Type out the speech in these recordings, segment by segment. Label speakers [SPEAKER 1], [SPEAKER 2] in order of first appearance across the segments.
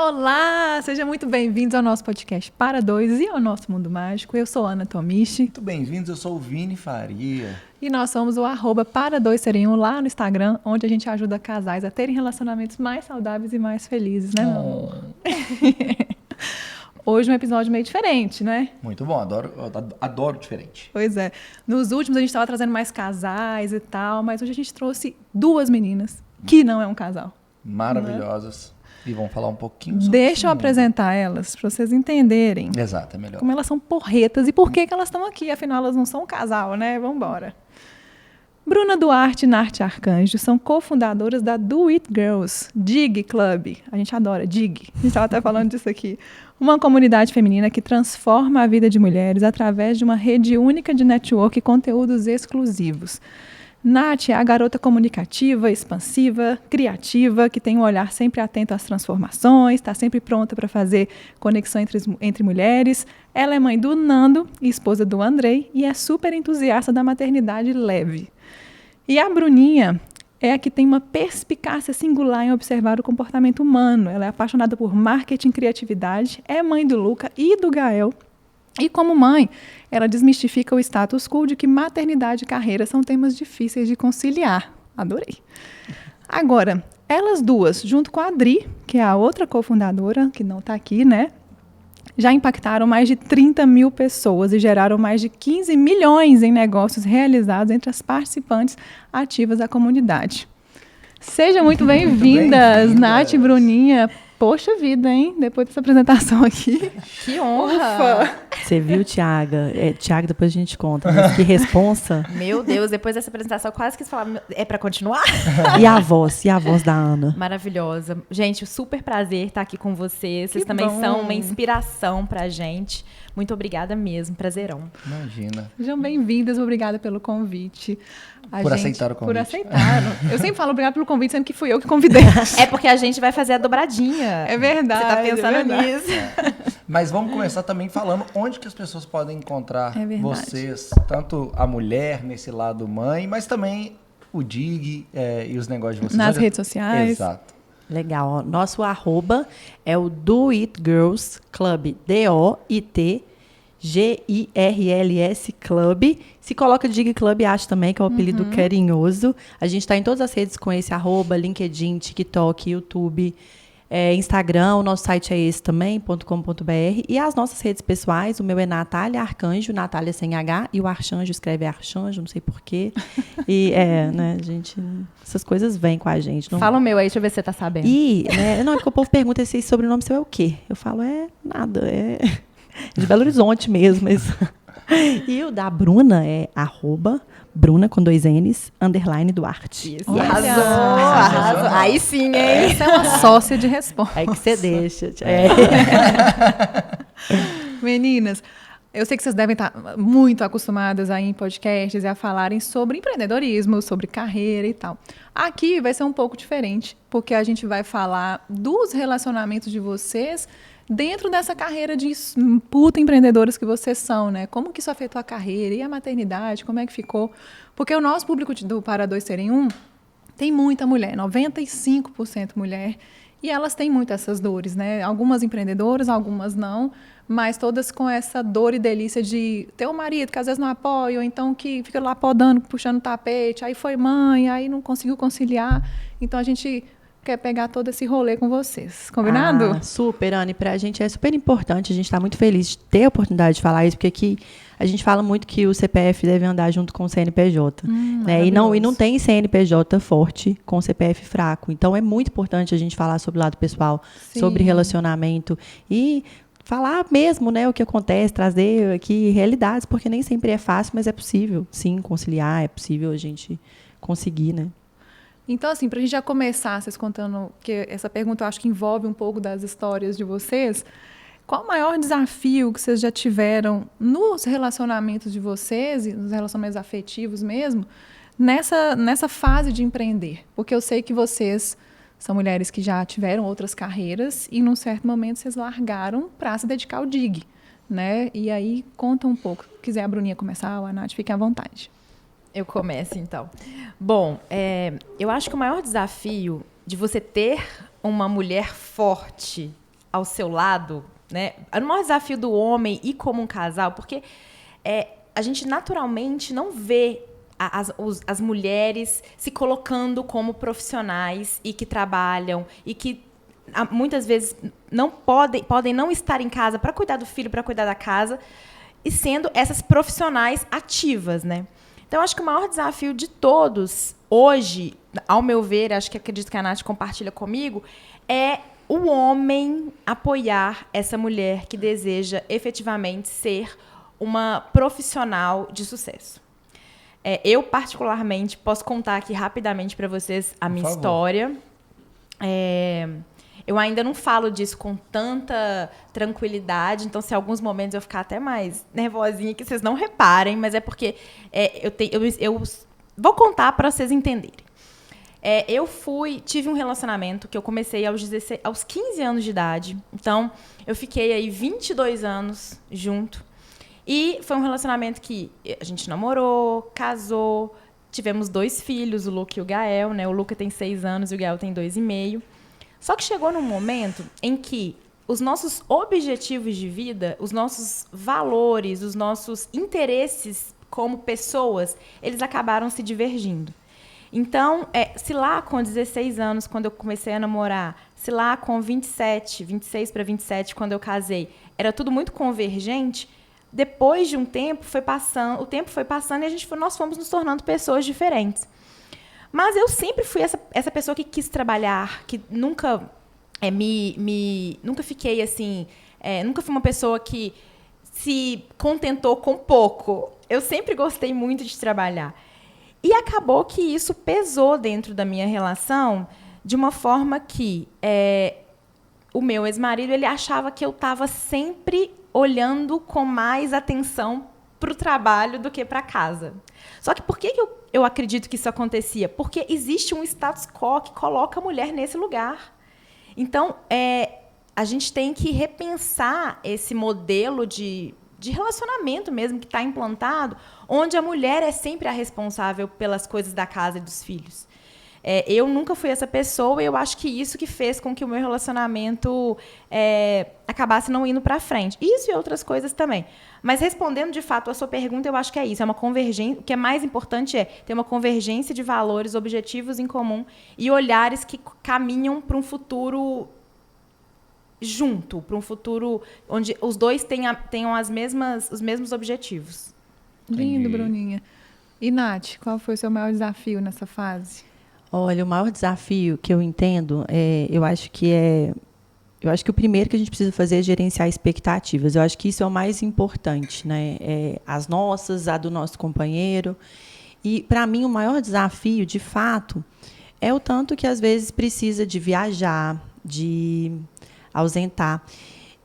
[SPEAKER 1] Olá, sejam muito bem-vindos ao nosso podcast Para Dois e ao nosso Mundo Mágico. Eu sou Ana Tomichi.
[SPEAKER 2] Muito bem-vindos, eu sou o Vini Faria.
[SPEAKER 1] E nós somos o @para2seriam lá no Instagram, onde a gente ajuda casais a terem relacionamentos mais saudáveis e mais felizes, né, meu amor? Hoje um episódio meio diferente, né?
[SPEAKER 2] Muito bom, adoro diferente.
[SPEAKER 1] Pois é. Nos últimos a gente estava trazendo mais casais e tal, mas hoje a gente trouxe duas meninas que não é um casal.
[SPEAKER 2] Maravilhosas. E vamos falar um pouquinho sobre
[SPEAKER 1] Deixa eu apresentar elas para vocês entenderem.
[SPEAKER 2] Exato, é melhor.
[SPEAKER 1] Como elas são porretas e por que elas estão aqui. Afinal, elas não são um casal, né? Vamos embora. Bruna Duarte e Nath Arcanjo são cofundadoras da Do It Girls, DIG Club. A gente adora DIG. A gente estava até falando disso aqui. Uma comunidade feminina que transforma a vida de mulheres através de uma rede única de network e conteúdos exclusivos. Nath é a garota comunicativa, expansiva, criativa, que tem um olhar sempre atento às transformações, está sempre pronta para fazer conexão entre mulheres. Ela é mãe do Nando e esposa do Andrei e é super entusiasta da maternidade leve. E a Bruninha é a que tem uma perspicácia singular em observar o comportamento humano. Ela é apaixonada por marketing e criatividade, é mãe do Luca e do Gael. E como mãe, ela desmistifica o status quo de que maternidade e carreira são temas difíceis de conciliar. Adorei. Agora, elas duas, junto com a Adri, que é a outra cofundadora, que não está aqui, né? Já impactaram mais de 30 mil pessoas e geraram mais de 15 milhões em negócios realizados entre as participantes ativas da comunidade. Sejam muito bem-vindas, Nath e Bruninha. Poxa vida, hein? Depois dessa apresentação aqui.
[SPEAKER 3] Que honra!
[SPEAKER 4] Você viu, Tiaga? Tiaga, depois a gente conta. Mas que responsa.
[SPEAKER 3] Meu Deus, depois dessa apresentação eu quase quis falar, é pra continuar?
[SPEAKER 4] E a voz da Ana?
[SPEAKER 3] Maravilhosa. Gente, super prazer estar aqui com vocês. Vocês também são uma inspiração pra gente. Muito obrigada mesmo, prazerão.
[SPEAKER 2] Imagina.
[SPEAKER 1] Sejam bem-vindas, obrigada pelo convite.
[SPEAKER 2] Aceitar o convite.
[SPEAKER 1] Por aceitar. Eu sempre falo obrigada pelo convite, sendo que fui eu que convidei.
[SPEAKER 3] É porque a gente vai fazer a dobradinha.
[SPEAKER 1] É verdade.
[SPEAKER 3] Você tá pensando nisso.
[SPEAKER 2] Mas vamos começar também falando onde que as pessoas podem encontrar vocês. Tanto a mulher nesse lado mãe, mas também o DIG e os negócios de vocês.
[SPEAKER 1] Nas redes sociais.
[SPEAKER 2] Exato.
[SPEAKER 4] Legal. Ó. Nosso @, é o Do It Girls Club. DOITGIRLS Club. Se coloca DIG Club, acho também, que é o apelido carinhoso. A gente está em todas as redes com esse @, LinkedIn, TikTok, YouTube, Instagram. O nosso site é esse também, .com.br. E as nossas redes pessoais, o meu é Natália Arcanjo, Natália sem H, e o Archanjo escreve Archanjo, não sei porquê. E, né, gente, essas coisas vêm com a gente. Não...
[SPEAKER 3] Fala o meu aí, deixa eu ver se você tá sabendo.
[SPEAKER 4] E, não, é porque o povo pergunta se esse sobrenome seu é o quê? Eu falo, nada, de Belo Horizonte mesmo. Mas... E o da Bruna é @Bruna com 2 N's, _Duarte.
[SPEAKER 3] Isso. Arrasou. Aí sim, hein?
[SPEAKER 1] Essa é uma sócia de resposta.
[SPEAKER 4] Aí que você deixa.
[SPEAKER 1] Meninas, eu sei que vocês devem estar muito acostumadas aí em podcasts e a falarem sobre empreendedorismo, sobre carreira e tal. Aqui vai ser um pouco diferente, porque a gente vai falar dos relacionamentos de vocês dentro dessa carreira de puta empreendedoras que vocês são, né? Como que isso afetou a carreira e a maternidade, como é que ficou? Porque o nosso público do Para Dois Serem Um tem muita mulher, 95% mulher, e elas têm muito essas dores, né? Algumas empreendedoras, algumas não, mas todas com essa dor e delícia de ter um marido que às vezes não apoia, ou então que fica lá podando, puxando o tapete, aí foi mãe, aí não conseguiu conciliar. Então a gente quer pegar todo esse rolê com vocês. Combinado?
[SPEAKER 4] Super, Anne. Pra gente é super importante. A gente está muito feliz de ter a oportunidade de falar isso, porque aqui a gente fala muito que o CPF deve andar junto com o CNPJ. Né? E não tem CNPJ forte com CPF fraco. Então, é muito importante a gente falar sobre o lado pessoal, sobre relacionamento e falar mesmo, né, o que acontece, trazer aqui realidades, porque nem sempre é fácil, mas é possível, sim, conciliar, é possível a gente conseguir, né?
[SPEAKER 1] Então, assim, para a gente já começar, vocês contando, que essa pergunta eu acho que envolve um pouco das histórias de vocês, qual o maior desafio que vocês já tiveram nos relacionamentos de vocês, e nos relacionamentos afetivos mesmo, nessa fase de empreender? Porque eu sei que vocês são mulheres que já tiveram outras carreiras e, num certo momento, vocês largaram para se dedicar ao DIG, né? E aí, conta um pouco. Se quiser a Bruninha começar, ou a Nath, fiquem à vontade.
[SPEAKER 3] Eu começo, então. Bom, eu acho que o maior desafio de você ter uma mulher forte ao seu lado, né? O maior desafio do homem e como um casal, porque a gente naturalmente não vê as mulheres se colocando como profissionais e que trabalham e que muitas vezes não podem não estar em casa para cuidar do filho, para cuidar da casa, e sendo essas profissionais ativas, né? Então, acho que o maior desafio de todos, hoje, ao meu ver, acredito que a Nath compartilha comigo, é o homem apoiar essa mulher que deseja efetivamente ser uma profissional de sucesso. Eu, particularmente, posso contar aqui rapidamente para vocês a minha história. Eu ainda não falo disso com tanta tranquilidade, então se em alguns momentos eu ficar até mais nervosinha, que vocês não reparem, mas é porque eu vou contar para vocês entenderem. Eu tive um relacionamento que eu comecei aos 15 anos de idade, então eu fiquei aí 22 anos junto, e foi um relacionamento que a gente namorou, casou, tivemos 2 filhos, o Luca e o Gael, né? O Luca tem 6 anos e o Gael tem 2,5. Só que chegou num momento em que os nossos objetivos de vida, os nossos valores, os nossos interesses como pessoas, eles acabaram se divergindo. Então, se lá com 16 anos, quando eu comecei a namorar, se lá com 26 para 27, quando eu casei, era tudo muito convergente, depois de um tempo, o tempo foi passando e nós fomos nos tornando pessoas diferentes. Mas eu sempre fui essa pessoa que quis trabalhar, que nunca nunca fiquei assim, nunca fui uma pessoa que se contentou com pouco. Eu sempre gostei muito de trabalhar. E acabou que isso pesou dentro da minha relação de uma forma que o meu ex-marido, ele achava que eu estava sempre olhando com mais atenção para o trabalho do que para casa. Só que por que eu acredito que isso acontecia? Porque existe um status quo que coloca a mulher nesse lugar. Então, a gente tem que repensar esse modelo de relacionamento mesmo que está implantado, onde a mulher é sempre a responsável pelas coisas da casa e dos filhos. Eu nunca fui essa pessoa e eu acho que isso que fez com que o meu relacionamento acabasse não indo para frente. Isso e outras coisas também. Mas respondendo, de fato, a sua pergunta, eu acho que é isso. É uma convergência. O que é mais importante é ter uma convergência de valores, objetivos em comum e olhares que caminham para um futuro junto, para um futuro onde os dois tenham os mesmos objetivos.
[SPEAKER 1] Lindo, Bruninha. E, Nath, qual foi o seu maior desafio nessa fase?
[SPEAKER 4] Olha, o maior desafio que eu entendo, eu acho que o primeiro que a gente precisa fazer é gerenciar expectativas. Eu acho que isso é o mais importante, né? As nossas, a do nosso companheiro. E, para mim, o maior desafio, de fato, é o tanto que, às vezes, precisa de viajar, de ausentar.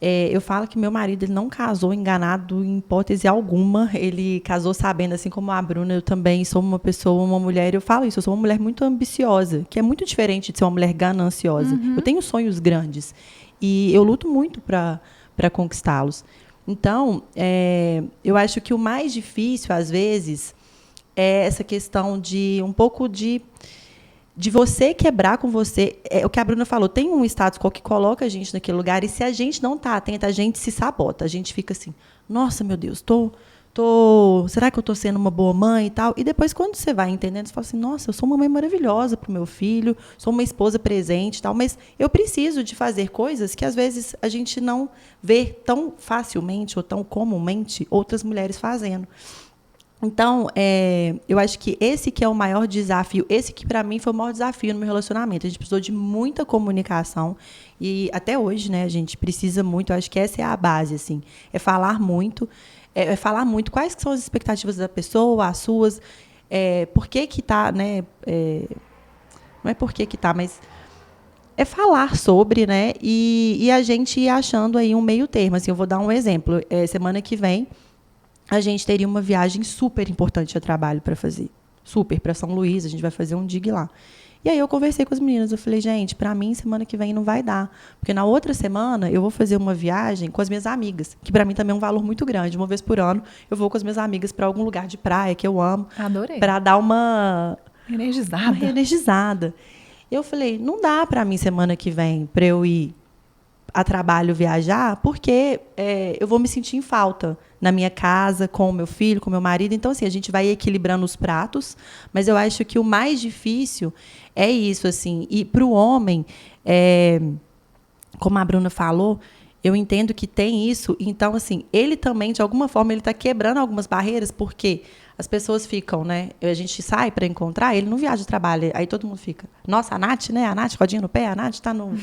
[SPEAKER 4] Eu falo que meu marido ele não casou enganado em hipótese alguma. Ele casou sabendo, assim como a Bruna, eu também sou uma mulher, eu falo isso, eu sou uma mulher muito ambiciosa, que é muito diferente de ser uma mulher gananciosa. Uhum. Eu tenho sonhos grandes e eu luto muito para conquistá-los. Então, eu acho que o mais difícil, às vezes, é essa questão de um pouco de você quebrar com você. O que a Bruna falou, tem um status quo que coloca a gente naquele lugar, e se a gente não está atenta, a gente se sabota. A gente fica assim, nossa, meu Deus, será que eu estou sendo uma boa mãe e tal? E depois, quando você vai entendendo, você fala assim, nossa, eu sou uma mãe maravilhosa para o meu filho, sou uma esposa presente e tal, mas eu preciso de fazer coisas que, às vezes, a gente não vê tão facilmente ou tão comumente outras mulheres fazendo. Então, eu acho que esse que é o maior desafio, esse que para mim foi o maior desafio no meu relacionamento. A gente precisou de muita comunicação e até hoje, né, a gente precisa muito, eu acho que essa é a base, assim, é falar muito quais que são as expectativas da pessoa, as suas, por que que tá, né, não é por que que tá, mas é falar sobre, né, e a gente ir achando aí um meio termo. Assim, eu vou dar um exemplo, semana que vem, a gente teria uma viagem super importante a trabalho para fazer. Super, para São Luís, a gente vai fazer um dig lá. E aí eu conversei com as meninas, eu falei, gente, para mim, semana que vem não vai dar. Porque na outra semana eu vou fazer uma viagem com as minhas amigas, que para mim também é um valor muito grande. Uma vez por ano, eu vou com as minhas amigas para algum lugar de praia que eu amo.
[SPEAKER 1] Adorei.
[SPEAKER 4] Para dar uma
[SPEAKER 1] energizada.
[SPEAKER 4] Eu falei, não dá para mim semana que vem para eu ir a trabalho viajar, porque eu vou me sentir em falta na minha casa, com o meu filho, com o meu marido. Então, assim, a gente vai equilibrando os pratos, mas eu acho que o mais difícil é isso, assim. E para o homem, como a Bruna falou, eu entendo que tem isso. Então, assim, ele também, de alguma forma, ele está quebrando algumas barreiras, porque as pessoas ficam, né? A gente sai para encontrar, ele não viaja de trabalho, aí todo mundo fica, nossa, a Nath, né? A Nath, rodinha no pé, a Nath está no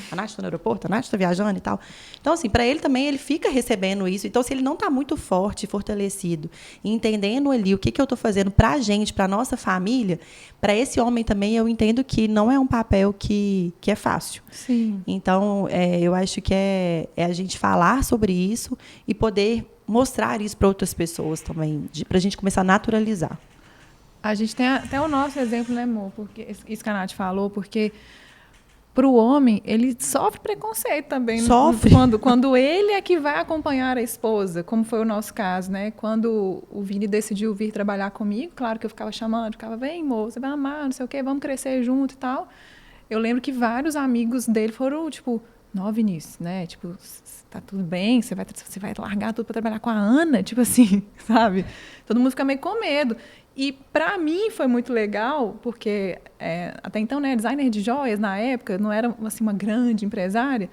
[SPEAKER 4] aeroporto, a Nath está viajando e tal. Então, assim, para ele também, ele fica recebendo isso. Então, se ele não está muito forte, fortalecido, entendendo ali o que eu estou fazendo para a gente, para a nossa família, para esse homem também, eu entendo que não é um papel que é fácil.
[SPEAKER 1] Sim.
[SPEAKER 4] Então, eu acho que é a gente falar sobre isso e poder mostrar isso para outras pessoas também, para a gente começar a naturalizar.
[SPEAKER 1] A gente tem até o nosso exemplo, né, amor? Porque isso que a Nath falou, porque para o homem, ele sofre preconceito também.
[SPEAKER 4] Sofre.
[SPEAKER 1] Quando ele é que vai acompanhar a esposa, como foi o nosso caso, né? Quando o Vini decidiu vir trabalhar comigo, claro que eu ficava chamando, vem, amor, você vai amar, não sei o quê, vamos crescer junto e tal. Eu lembro que vários amigos dele foram, tipo, não, Vinícius, né? Tipo, tá tudo bem, você vai largar tudo para trabalhar com a Ana, tipo assim, sabe? Todo mundo fica meio com medo. E para mim foi muito legal, porque até então, né, designer de joias na época não era assim uma grande empresária,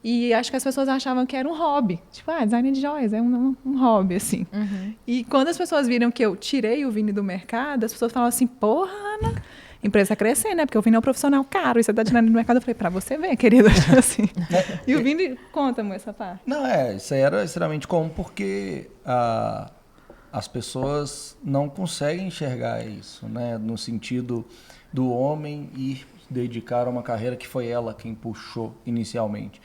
[SPEAKER 1] e acho que as pessoas achavam que era um hobby. Tipo, designer de joias é um hobby, assim.
[SPEAKER 3] Uhum.
[SPEAKER 1] E quando as pessoas viram que eu tirei o Vini do mercado, as pessoas falavam assim, porra, Ana, a empresa está crescendo, né? Porque o Vini é um profissional caro, e você está tirando no mercado. Eu falei, para você ver, querida. Assim. E o Vini, conta-me essa parte.
[SPEAKER 2] Não, isso aí era extremamente comum, porque as pessoas não conseguem enxergar isso, né? No sentido do homem ir dedicar a uma carreira que foi ela quem puxou inicialmente.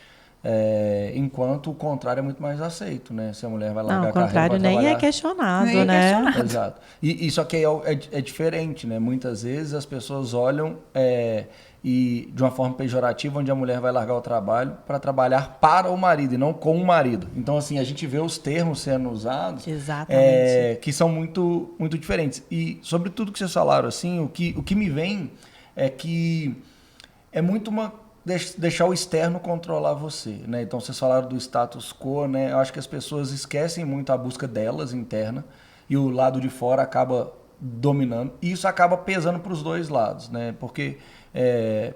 [SPEAKER 2] Enquanto o contrário é muito mais aceito, né? Se a mulher vai largar a carreira para trabalhar...
[SPEAKER 4] o contrário nem é questionado, né?
[SPEAKER 2] Exato. E só que é diferente, né? Muitas vezes as pessoas olham e de uma forma pejorativa, onde a mulher vai largar o trabalho para trabalhar para o marido e não com o marido. Então, assim, a gente vê os termos sendo usados que são muito, muito diferentes. E sobre tudo que vocês falaram, assim, o que me vem é que é muito deixar o externo controlar você, né? Então, vocês falaram do status quo, né? Eu acho que as pessoas esquecem muito a busca delas interna e o lado de fora acaba dominando. E isso acaba pesando para os dois lados, né? Porque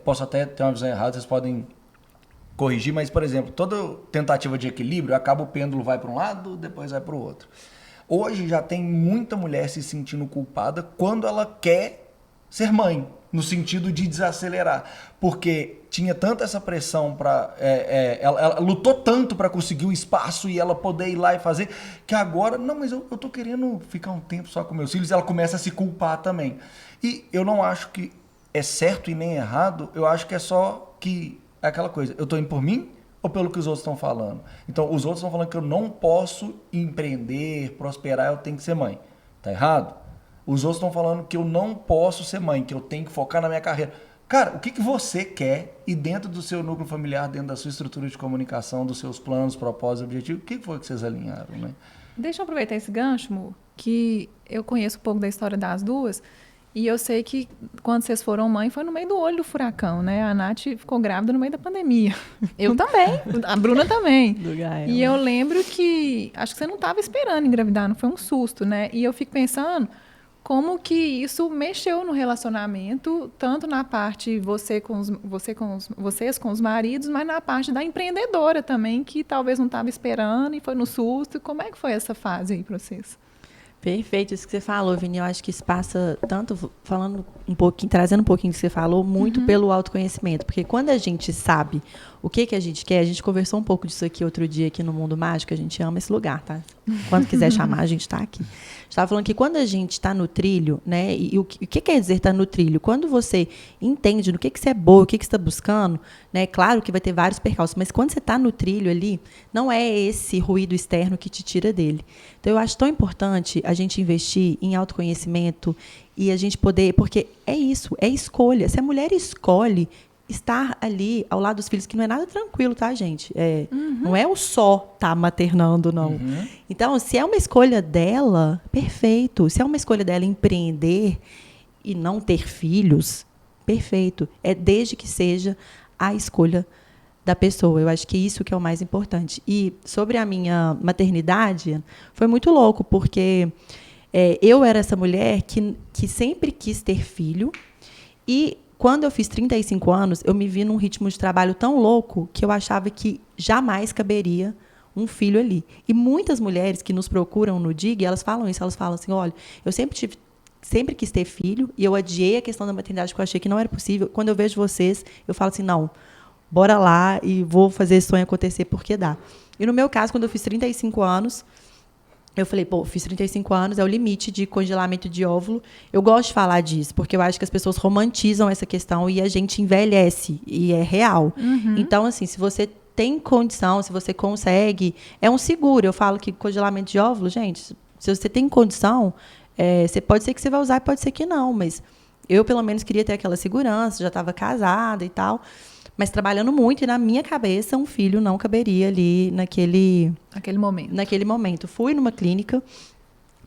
[SPEAKER 2] posso até ter uma visão errada, vocês podem corrigir, mas, por exemplo, toda tentativa de equilíbrio, acaba o pêndulo vai para um lado, depois vai para o outro. Hoje já tem muita mulher se sentindo culpada quando ela quer ser mãe, no sentido de desacelerar, porque tinha tanta essa pressão para ela lutou tanto para conseguir o espaço e ela poder ir lá e fazer, que agora, não, mas eu tô querendo ficar um tempo só com meus filhos, ela começa a se culpar também. E eu não acho que é certo e nem errado, eu acho que é só que é aquela coisa, eu tô indo por mim ou pelo que os outros estão falando? Então, os outros estão falando que eu não posso empreender, prosperar, eu tenho que ser mãe. Tá errado? Os outros estão falando que eu não posso ser mãe, que eu tenho que focar na minha carreira. Cara, o que você quer e dentro do seu núcleo familiar, dentro da sua estrutura de comunicação, dos seus planos, propósitos, objetivos, o que foi que vocês alinharam, né?
[SPEAKER 1] Deixa eu aproveitar esse gancho, Mo, que eu conheço um pouco da história das duas e eu sei que quando vocês foram mãe foi no meio do olho do furacão, né? A Nath ficou grávida no meio da pandemia.
[SPEAKER 3] Eu também.
[SPEAKER 1] A Bruna também.
[SPEAKER 4] Do Gael.
[SPEAKER 1] E eu lembro que, acho que você não estava esperando engravidar, não foi um susto, né? E eu fico pensando... como que isso mexeu no relacionamento, tanto na parte vocês com os maridos, mas na parte da empreendedora também, que talvez não estava esperando e foi no susto. Como é que foi essa fase aí para vocês?
[SPEAKER 4] Perfeito, isso que você falou, Vini. Eu acho que isso passa tanto, falando um pouquinho, trazendo um pouquinho do que você falou, muito pelo autoconhecimento. Porque quando a gente sabe o que a gente quer, a gente conversou um pouco disso aqui outro dia aqui no Mundo Mágico, a gente ama esse lugar, tá? Quando quiser chamar, a gente está aqui. A gente estava falando que quando a gente está no trilho, né? E o que quer dizer estar no trilho? Quando você entende no que você é boa, o que você está buscando, né? Claro que vai ter vários percalços, mas quando você está no trilho ali, não é esse ruído externo que te tira dele. Então, eu acho tão importante a gente investir em autoconhecimento e a gente poder... Porque é isso, é escolha. Se a mulher escolhe estar ali ao lado dos filhos, que não é nada tranquilo, tá, gente? Não é o só estar maternando, não. Então, se é uma escolha dela, perfeito. Se é uma escolha dela empreender e não ter filhos, perfeito. É desde que seja a escolha da pessoa. Eu acho que isso que é o mais importante. E sobre a minha maternidade, foi muito louco, porque eu era essa mulher que sempre quis ter filho. E quando eu fiz 35 anos, eu me vi num ritmo de trabalho tão louco que eu achava que jamais caberia um filho ali. E muitas mulheres que nos procuram no DIG, elas falam isso. Elas falam assim, olha, eu sempre quis ter filho e eu adiei a questão da maternidade porque eu achei que não era possível. Quando eu vejo vocês, eu falo assim, não, bora lá e vou fazer esse sonho acontecer porque dá. E no meu caso, quando eu fiz 35 anos, eu falei, fiz 35 anos, é o limite de congelamento de óvulo. Eu gosto de falar disso, porque eu acho que as pessoas romantizam essa questão e a gente envelhece, e é real. Então, assim, se você tem condição, se você consegue, é um seguro. Eu falo que congelamento de óvulo, gente, se você tem condição, pode ser que você vai usar, pode ser que não, mas eu, pelo menos, queria ter aquela segurança, já estava casada e tal, mas trabalhando muito, e na minha cabeça, um filho não caberia ali naquele momento. Fui numa clínica,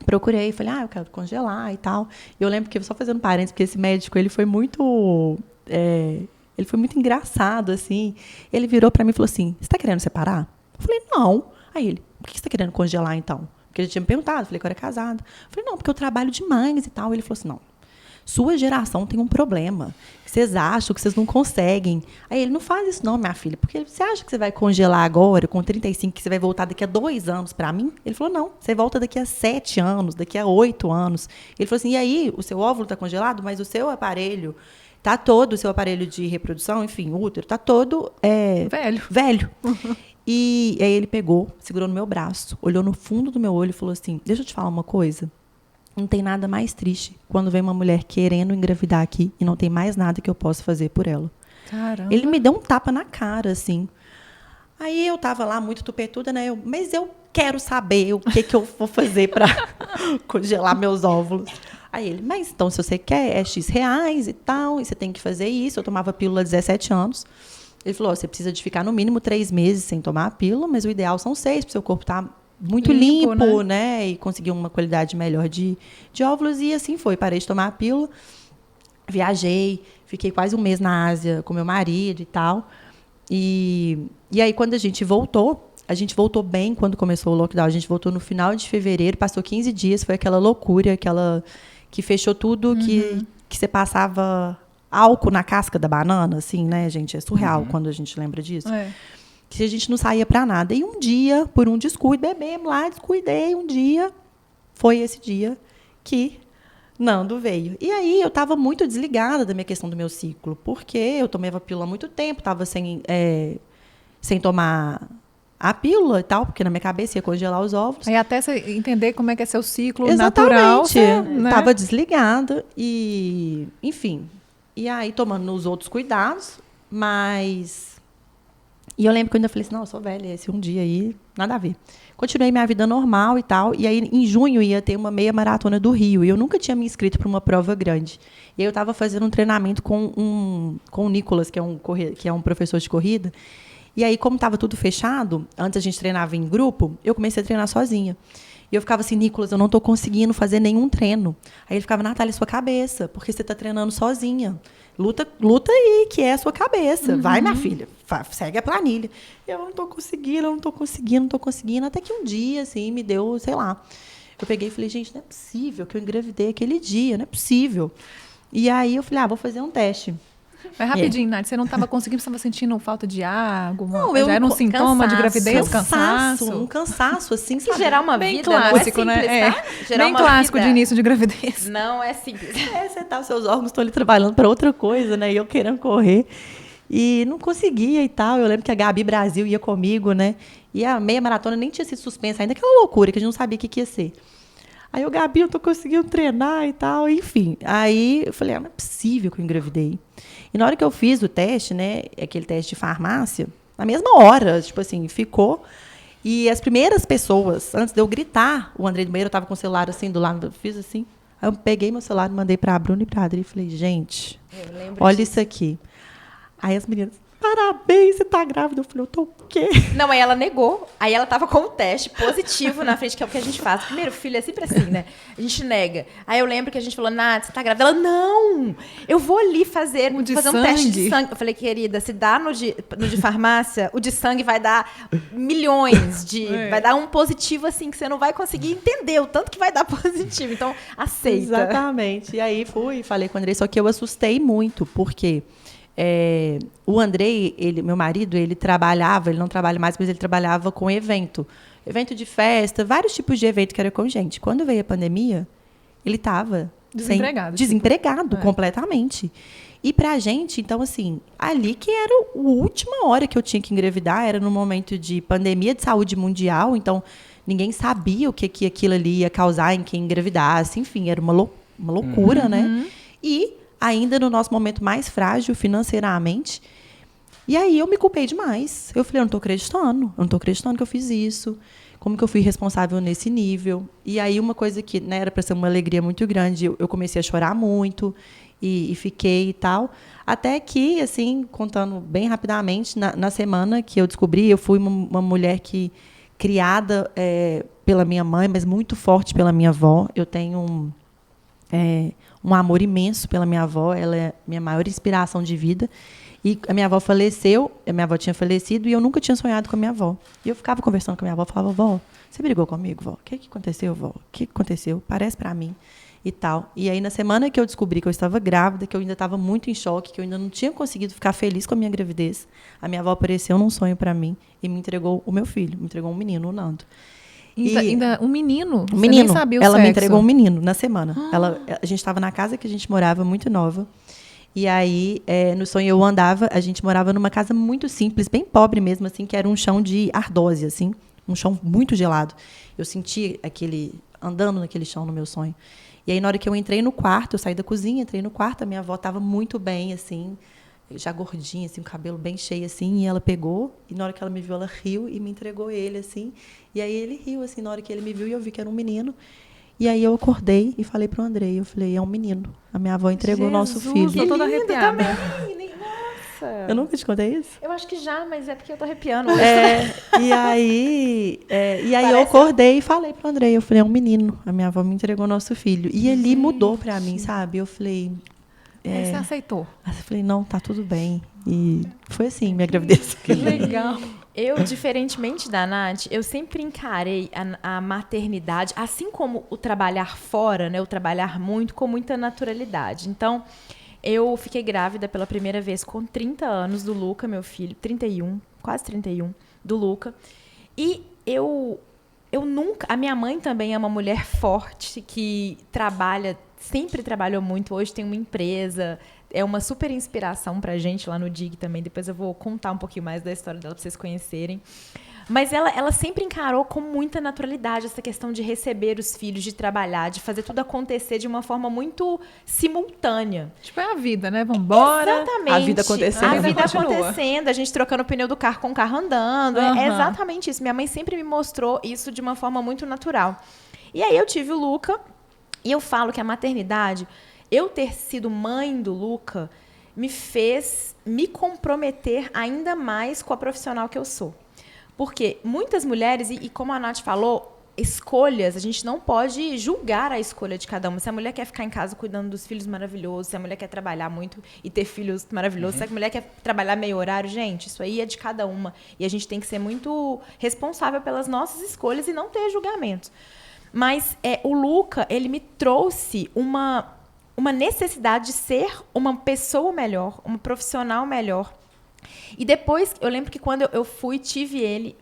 [SPEAKER 4] procurei, falei, eu quero congelar e tal. Eu lembro que, só fazendo parênteses, porque esse médico, ele foi muito engraçado, assim. Ele virou para mim e falou assim, você está querendo separar? Eu falei, não. Aí ele, por que você está querendo congelar, então? Porque ele tinha me perguntado, eu falei que eu era casada. Eu falei, não, porque eu trabalho demais e tal. Ele falou assim, não, sua geração tem um problema. Vocês acham que vocês não conseguem. Aí ele, não faz isso não, minha filha, porque você acha que você vai congelar agora, com 35, que você vai voltar daqui a 2 anos para mim? Ele falou, não, você volta daqui a 7 anos, daqui a 8 anos. Ele falou assim, e aí, o seu óvulo está congelado, mas o seu aparelho... Tá todo o seu aparelho de reprodução, enfim, o útero, tá todo velho. E aí ele pegou, segurou no meu braço, olhou no fundo do meu olho e falou assim, deixa eu te falar uma coisa, não tem nada mais triste quando vem uma mulher querendo engravidar aqui e não tem mais nada que eu possa fazer por ela.
[SPEAKER 1] Caramba.
[SPEAKER 4] Ele me deu um tapa na cara, assim. Aí eu tava lá muito tupetuda, né? Mas eu quero saber o que eu vou fazer para congelar meus óvulos. Aí ele, mas então se você quer, é X reais e tal, e você tem que fazer isso. Eu tomava pílula há 17 anos. Ele falou, você precisa de ficar no mínimo 3 meses sem tomar a pílula, mas o ideal são 6, para o seu corpo estar muito limpo, né? E conseguir uma qualidade melhor de óvulos. E assim foi, parei de tomar a pílula, viajei, fiquei quase um mês na Ásia com meu marido e tal. E aí, quando a gente voltou bem quando começou o lockdown. A gente voltou no final de fevereiro, passou 15 dias, foi aquela loucura, que fechou tudo, que você passava álcool na casca da banana, assim, né, gente? É surreal quando a gente lembra disso. Que a gente não saía para nada. E um dia, por um descuido, bebemos lá, descuidei, um dia, foi esse dia que Nando veio. E aí eu estava muito desligada da minha questão do meu ciclo, porque eu tomava pílula há muito tempo, estava sem tomar a pílula e tal, porque na minha cabeça ia congelar os óvulos.
[SPEAKER 1] Aí até você entender como é que é seu ciclo
[SPEAKER 4] Exatamente.
[SPEAKER 1] natural. Né?
[SPEAKER 4] Estava desligada e, enfim. E aí tomando os outros cuidados, mas... E eu lembro que eu ainda falei assim, não, eu sou velha, esse um dia aí, nada a ver. Continuei minha vida normal e tal, e aí em junho ia ter uma meia maratona do Rio, e eu nunca tinha me inscrito para uma prova grande. E aí eu estava fazendo um treinamento com o Nicolas, que é um professor de corrida. E aí, como estava tudo fechado, antes a gente treinava em grupo, eu comecei a treinar sozinha. E eu ficava assim, Nicolas, eu não estou conseguindo fazer nenhum treino. Aí ele ficava, Natália, sua cabeça, porque você está treinando sozinha. Luta aí, que é a sua cabeça. Vai, minha filha, segue a planilha. Eu não estou conseguindo. Até que um dia, assim, me deu, sei lá. Eu peguei e falei, gente, não é possível que eu engravidei aquele dia, não é possível. E aí eu falei, vou fazer um teste.
[SPEAKER 1] Mas rapidinho, Nath, você não estava conseguindo, você estava sentindo falta de ar?
[SPEAKER 4] Já
[SPEAKER 1] era um sintoma de gravidez?
[SPEAKER 4] Um cansaço, assim,
[SPEAKER 3] que gerar uma
[SPEAKER 1] bem
[SPEAKER 3] vida
[SPEAKER 1] clássico,
[SPEAKER 3] não é simples,
[SPEAKER 1] né?
[SPEAKER 3] tá? Gerar
[SPEAKER 1] Bem
[SPEAKER 3] uma
[SPEAKER 1] clássico
[SPEAKER 3] vida
[SPEAKER 1] de início de gravidez.
[SPEAKER 3] não é simples.
[SPEAKER 4] Os seus órgãos estão ali trabalhando para outra coisa, né? E eu querendo correr. E não conseguia e tal. Eu lembro que a Gabi Brasil ia comigo, né? E a meia maratona nem tinha sido suspensa ainda, aquela loucura que a gente não sabia o que ia ser. Aí eu, Gabi, eu tô conseguindo treinar e tal, enfim. Aí eu falei, não é possível que eu engravidei. E na hora que eu fiz o teste, né, aquele teste de farmácia, na mesma hora, tipo assim, ficou. E as primeiras pessoas, antes de eu gritar, o André do Meira estava com o celular assim do lado, eu fiz assim. Aí eu peguei meu celular, mandei para a Bruna e para a Adri e falei, gente, olha isso aqui. Aí as meninas, parabéns, você tá grávida. Eu falei, eu tô o quê?
[SPEAKER 3] Não, aí ela negou. Aí ela tava com o teste positivo na frente, que é o que a gente faz. Primeiro filho é sempre assim, né? A gente nega. Aí eu lembro que a gente falou, Nath, você tá grávida? Ela, não! Eu vou ali fazer um teste de sangue. Eu falei, querida, se dá no de farmácia, o de sangue vai dar milhões de... Vai dar um positivo, assim, que você não vai conseguir entender o tanto que vai dar positivo. Então, aceita.
[SPEAKER 4] Exatamente. E aí fui, falei com o Andrei, só que eu assustei muito, porque... o Andrei, meu marido, ele não trabalha mais, mas ele trabalhava com evento de festa, vários tipos de evento que era com gente. Quando veio a pandemia, ele estava desempregado completamente. E pra gente, então, assim, ali que era a última hora que eu tinha que engravidar, era no momento de pandemia de saúde mundial, então ninguém sabia o que aquilo ali ia causar em quem engravidasse, enfim, era uma loucura, né? E ainda no nosso momento mais frágil financeiramente. E aí eu me culpei demais. Eu falei, eu não tô acreditando que eu fiz isso. Como que eu fui responsável nesse nível? E aí uma coisa que, né, era para ser uma alegria muito grande, eu comecei a chorar muito e fiquei e tal. Até que, assim, contando bem rapidamente, na semana que eu descobri, eu fui uma mulher criada pela minha mãe, mas muito forte pela minha avó. Eu tenho um amor imenso pela minha avó, ela é minha maior inspiração de vida. E a minha avó faleceu, a minha avó tinha falecido e eu nunca tinha sonhado com a minha avó. E eu ficava conversando com a minha avó, falava, vó, você brigou comigo, vó? O que aconteceu, vó? O que aconteceu? Parece para mim. E tal. E aí, na semana que eu descobri que eu estava grávida, que eu ainda estava muito em choque, que eu ainda não tinha conseguido ficar feliz com a minha gravidez, a minha avó apareceu num sonho para mim e me entregou o meu filho, me entregou um menino, o Nando.
[SPEAKER 1] Ainda um menino?
[SPEAKER 4] Um menino.
[SPEAKER 1] Você nem sabia o
[SPEAKER 4] ela
[SPEAKER 1] sexo.
[SPEAKER 4] me entregou um menino na semana. A gente estava na casa que a gente morava, muito nova. E aí, no sonho, a gente morava numa casa muito simples, bem pobre mesmo, assim, que era um chão de ardósia, assim, um chão muito gelado. Eu senti andando naquele chão no meu sonho. E aí, na hora que eu entrei no quarto, eu saí da cozinha, entrei no quarto, a minha avó estava muito bem, assim, já gordinha, assim, o cabelo bem cheio, assim, e ela pegou, e na hora que ela me viu, ela riu e me entregou ele, assim, e aí ele riu, assim, na hora que ele me viu, e eu vi que era um menino, e aí eu acordei e falei pro Andrei, eu falei, é um menino, a minha avó entregou o nosso filho.
[SPEAKER 1] Tô toda arrepiada.
[SPEAKER 3] Nossa!
[SPEAKER 4] Eu nunca te contei isso?
[SPEAKER 3] Eu acho que já, mas é porque eu tô arrepiando.
[SPEAKER 4] E aí eu acordei e falei pro Andrei, eu falei, é um menino, a minha avó me entregou o nosso filho, e ele mudou pra mim, sabe, eu falei...
[SPEAKER 1] Aí você aceitou.
[SPEAKER 4] Aí eu falei, não, tá tudo bem. E foi assim, minha gravidez.
[SPEAKER 1] Que legal.
[SPEAKER 3] Eu, diferentemente da Nath, eu sempre encarei a maternidade, assim como o trabalhar fora, né, o trabalhar muito, com muita naturalidade. Então, eu fiquei grávida pela primeira vez com 30 anos do Luca, meu filho, 31, quase 31, do Luca. E eu nunca... A minha mãe também é uma mulher forte, que sempre trabalhou muito, hoje tem uma empresa, é uma super inspiração pra gente lá no DIG também, depois eu vou contar um pouquinho mais da história dela pra vocês conhecerem. Mas ela sempre encarou com muita naturalidade essa questão de receber os filhos, de trabalhar, de fazer tudo acontecer de uma forma muito simultânea.
[SPEAKER 1] Tipo, é a vida, né? Vambora.
[SPEAKER 3] Exatamente.
[SPEAKER 4] A vida acontecendo.
[SPEAKER 3] A vida
[SPEAKER 1] Continua.
[SPEAKER 3] acontecendo, a gente trocando o pneu do carro com o carro andando.
[SPEAKER 1] Uhum.
[SPEAKER 3] É exatamente isso. Minha mãe sempre me mostrou isso de uma forma muito natural. E aí eu tive o Luca, e eu falo que a maternidade, eu ter sido mãe do Luca, me fez me comprometer ainda mais com a profissional que eu sou. Porque muitas mulheres, e como a Nath falou, escolhas, a gente não pode julgar a escolha de cada uma. Se a mulher quer ficar em casa cuidando dos filhos, maravilhoso. Se a mulher quer trabalhar muito e ter filhos, maravilhoso. Se a mulher quer trabalhar meio horário, gente, isso aí é de cada uma. E a gente tem que ser muito responsável pelas nossas escolhas e não ter julgamentos. Mas o Luca, ele me trouxe uma necessidade de ser uma pessoa melhor, uma profissional melhor. E depois, eu lembro que quando eu tive ele,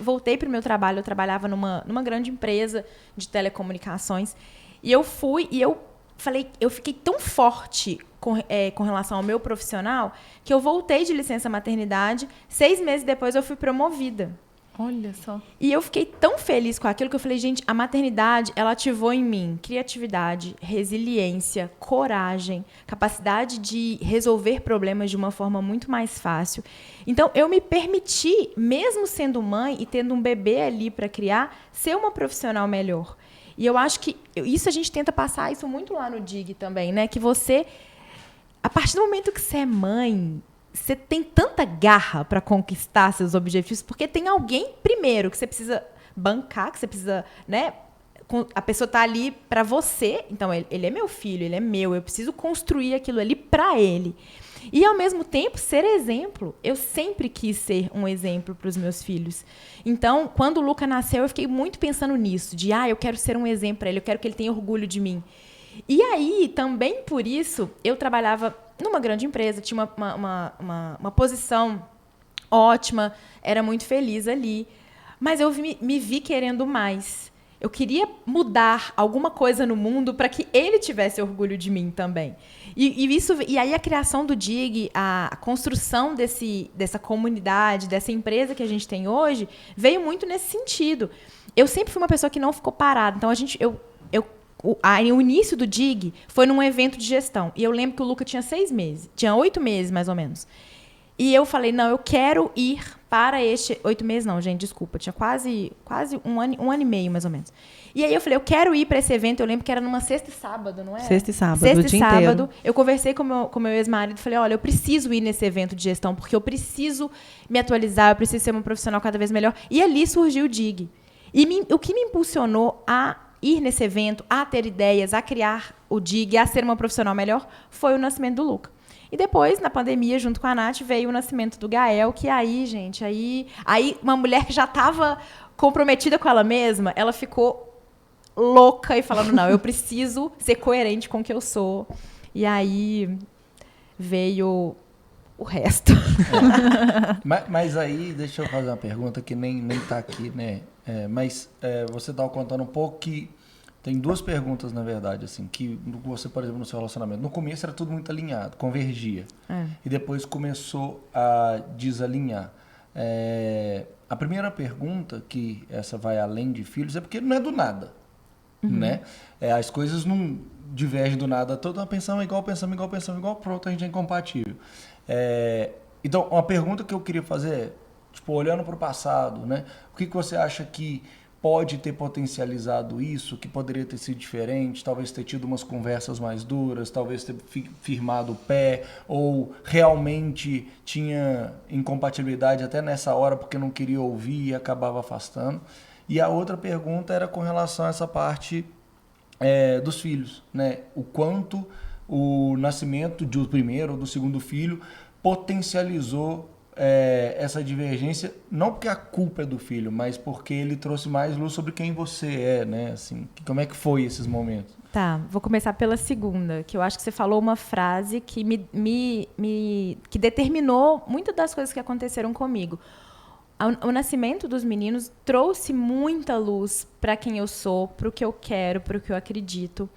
[SPEAKER 3] voltei para o meu trabalho, eu trabalhava numa grande empresa de telecomunicações, e eu falei, eu fiquei tão forte com relação ao meu profissional, que eu voltei de licença maternidade, 6 meses depois eu fui promovida.
[SPEAKER 1] Olha só.
[SPEAKER 3] E eu fiquei tão feliz com aquilo que eu falei, gente, a maternidade, ela ativou em mim criatividade, resiliência, coragem, capacidade de resolver problemas de uma forma muito mais fácil. Então, eu me permiti, mesmo sendo mãe e tendo um bebê ali para criar, ser uma profissional melhor. E eu acho que isso a gente tenta passar isso muito lá no DIG também, né? Que você, a partir do momento que você é mãe, você tem tanta garra para conquistar seus objetivos, porque tem alguém, primeiro, que você precisa bancar, que você precisa, né? A pessoa tá ali para você, então ele é meu filho, ele é meu, eu preciso construir aquilo ali para ele. E, ao mesmo tempo, ser exemplo. Eu sempre quis ser um exemplo para os meus filhos. Então, quando o Luca nasceu, eu fiquei muito pensando nisso, de, eu quero ser um exemplo para ele, eu quero que ele tenha orgulho de mim. E aí, também por isso, eu trabalhava numa grande empresa, tinha uma posição ótima, era muito feliz ali. Mas eu me vi querendo mais. Eu queria mudar alguma coisa no mundo para que ele tivesse orgulho de mim também. E aí a criação do DIG, a construção dessa comunidade, dessa empresa que a gente tem hoje, veio muito nesse sentido. Eu sempre fui uma pessoa que não ficou parada. Então, o início do DIG foi num evento de gestão. E eu lembro que o Luca tinha 6 meses. Tinha 8 meses, mais ou menos. E eu falei, não, eu quero ir para 8 meses não, gente, desculpa. Tinha quase um ano e meio, mais ou menos. E aí eu falei, eu quero ir para esse evento. Eu lembro que era numa sexta e sábado, não é?
[SPEAKER 4] Sexta e sábado,
[SPEAKER 3] sexta
[SPEAKER 4] o dia
[SPEAKER 3] e sábado.
[SPEAKER 4] inteiro.
[SPEAKER 3] Eu conversei com meu ex-marido e falei, olha, eu preciso ir nesse evento de gestão, porque eu preciso me atualizar, eu preciso ser uma profissional cada vez melhor. E ali surgiu o DIG. E o que me impulsionou a ir nesse evento, a ter ideias, a criar o DIG, a ser uma profissional melhor, foi o nascimento do Luca. E depois, na pandemia, junto com a Nath, veio o nascimento do Gael, que aí, gente, aí uma mulher que já estava comprometida com ela mesma, ela ficou louca e falando, não, eu preciso ser coerente com o que eu sou. E aí veio o resto.
[SPEAKER 2] Mas aí, deixa eu fazer uma pergunta que nem tá aqui, né? Você estava contando um pouco que tem 2 perguntas, na verdade, assim, que você, por exemplo, no seu relacionamento, no começo era tudo muito alinhado, convergia. E depois começou a desalinhar. A primeira pergunta, que essa vai além de filhos, é porque não é do nada, né? As coisas não divergem do nada. Toda pensamos igual, pronto, a gente é incompatível. Então, uma pergunta que eu queria fazer é, tipo, olhando para o passado, né? O que você acha que pode ter potencializado isso, que poderia ter sido diferente, talvez ter tido umas conversas mais duras, talvez ter firmado o pé, ou realmente tinha incompatibilidade até nessa hora porque não queria ouvir e acabava afastando. E a outra pergunta era com relação a essa parte dos filhos, né? O quanto o nascimento do primeiro ou do segundo filho potencializou essa divergência, não porque a culpa é do filho, mas porque ele trouxe mais luz sobre quem você é, né? Assim, como é que foi esses momentos?
[SPEAKER 3] Tá, vou começar pela segunda, que eu acho que você falou uma frase que que determinou muitas das coisas que aconteceram comigo. O nascimento dos meninos trouxe muita luz para quem eu sou, para o que eu quero, para o que eu acredito.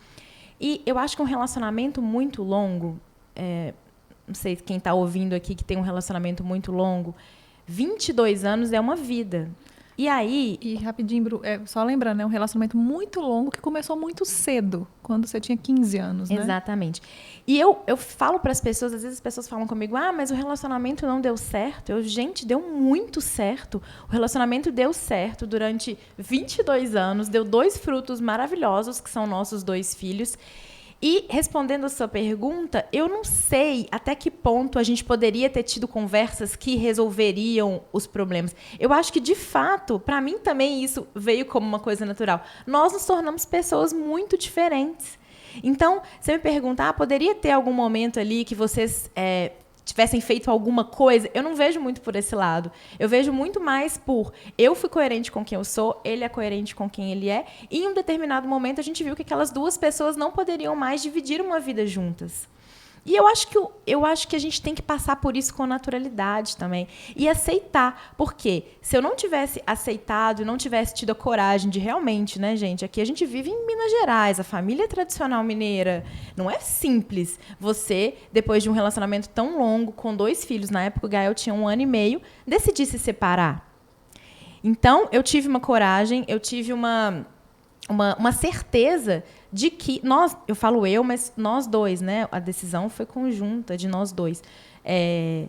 [SPEAKER 3] E eu acho que um relacionamento muito longo, não sei quem está ouvindo aqui que tem um relacionamento muito longo, 22 anos é uma vida. E aí...
[SPEAKER 1] E rapidinho, Bru, só lembrando, é um relacionamento muito longo que começou muito cedo, quando você tinha 15 anos, né?
[SPEAKER 3] Exatamente. E eu falo para as pessoas, às vezes as pessoas falam comigo, mas o relacionamento não deu certo. Gente, deu muito certo. O relacionamento deu certo durante 22 anos, deu 2 frutos maravilhosos, que são nossos 2 filhos. E, respondendo a sua pergunta, eu não sei até que ponto a gente poderia ter tido conversas que resolveriam os problemas. Eu acho que, de fato, para mim também isso veio como uma coisa natural. Nós nos tornamos pessoas muito diferentes. Então, você me pergunta, poderia ter algum momento ali que vocês tivessem feito alguma coisa? Eu não vejo muito por esse lado. Eu vejo muito mais por eu fui coerente com quem eu sou, ele é coerente com quem ele é, e em um determinado momento a gente viu que aquelas 2 pessoas não poderiam mais dividir uma vida juntas. E eu acho que a gente tem que passar por isso com naturalidade também. E aceitar. Porque se eu não tivesse aceitado e não tivesse tido a coragem de realmente, né, gente? Aqui a gente vive em Minas Gerais, a família tradicional mineira. Não é simples você, depois de um relacionamento tão longo, com 2 filhos, na época o Gael tinha 1 ano e meio, decidir se separar. Então, eu tive uma coragem, eu tive uma certeza de que mas nós 2, né? A decisão foi conjunta de nós 2,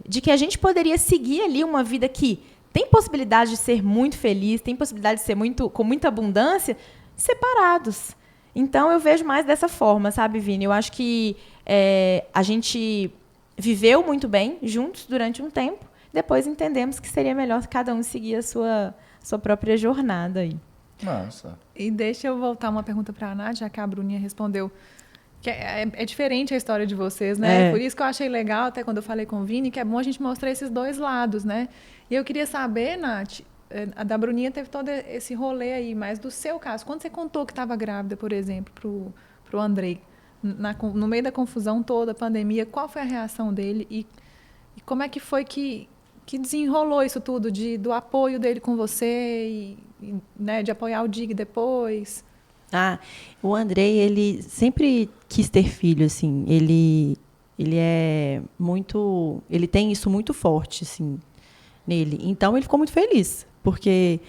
[SPEAKER 3] de que a gente poderia seguir ali uma vida que tem possibilidade de ser muito feliz, tem possibilidade de ser com muita abundância, separados. Então eu vejo mais dessa forma, sabe, Vini? Eu acho que a gente viveu muito bem juntos durante um tempo. Depois entendemos que seria melhor cada um seguir a sua própria jornada aí.
[SPEAKER 2] Nossa.
[SPEAKER 1] E deixa eu voltar uma pergunta para a Nath, já que a Bruninha respondeu. Que é diferente a história de vocês, né? Por isso que eu achei legal, até quando eu falei com o Vini, que é bom a gente mostrar esses dois lados, né? E eu queria saber, Nath, a da Bruninha teve todo esse rolê aí, mas do seu caso, quando você contou que estava grávida, por exemplo, pro Andrei, no meio da confusão toda, a pandemia, qual foi a reação dele e como é que foi que desenrolou isso tudo, do apoio dele com você e né, de apoiar o DIG depois?
[SPEAKER 4] O Andrei, ele sempre quis ter filho, assim, ele é muito, ele tem isso muito forte, assim, nele. Então, ele ficou muito feliz, porque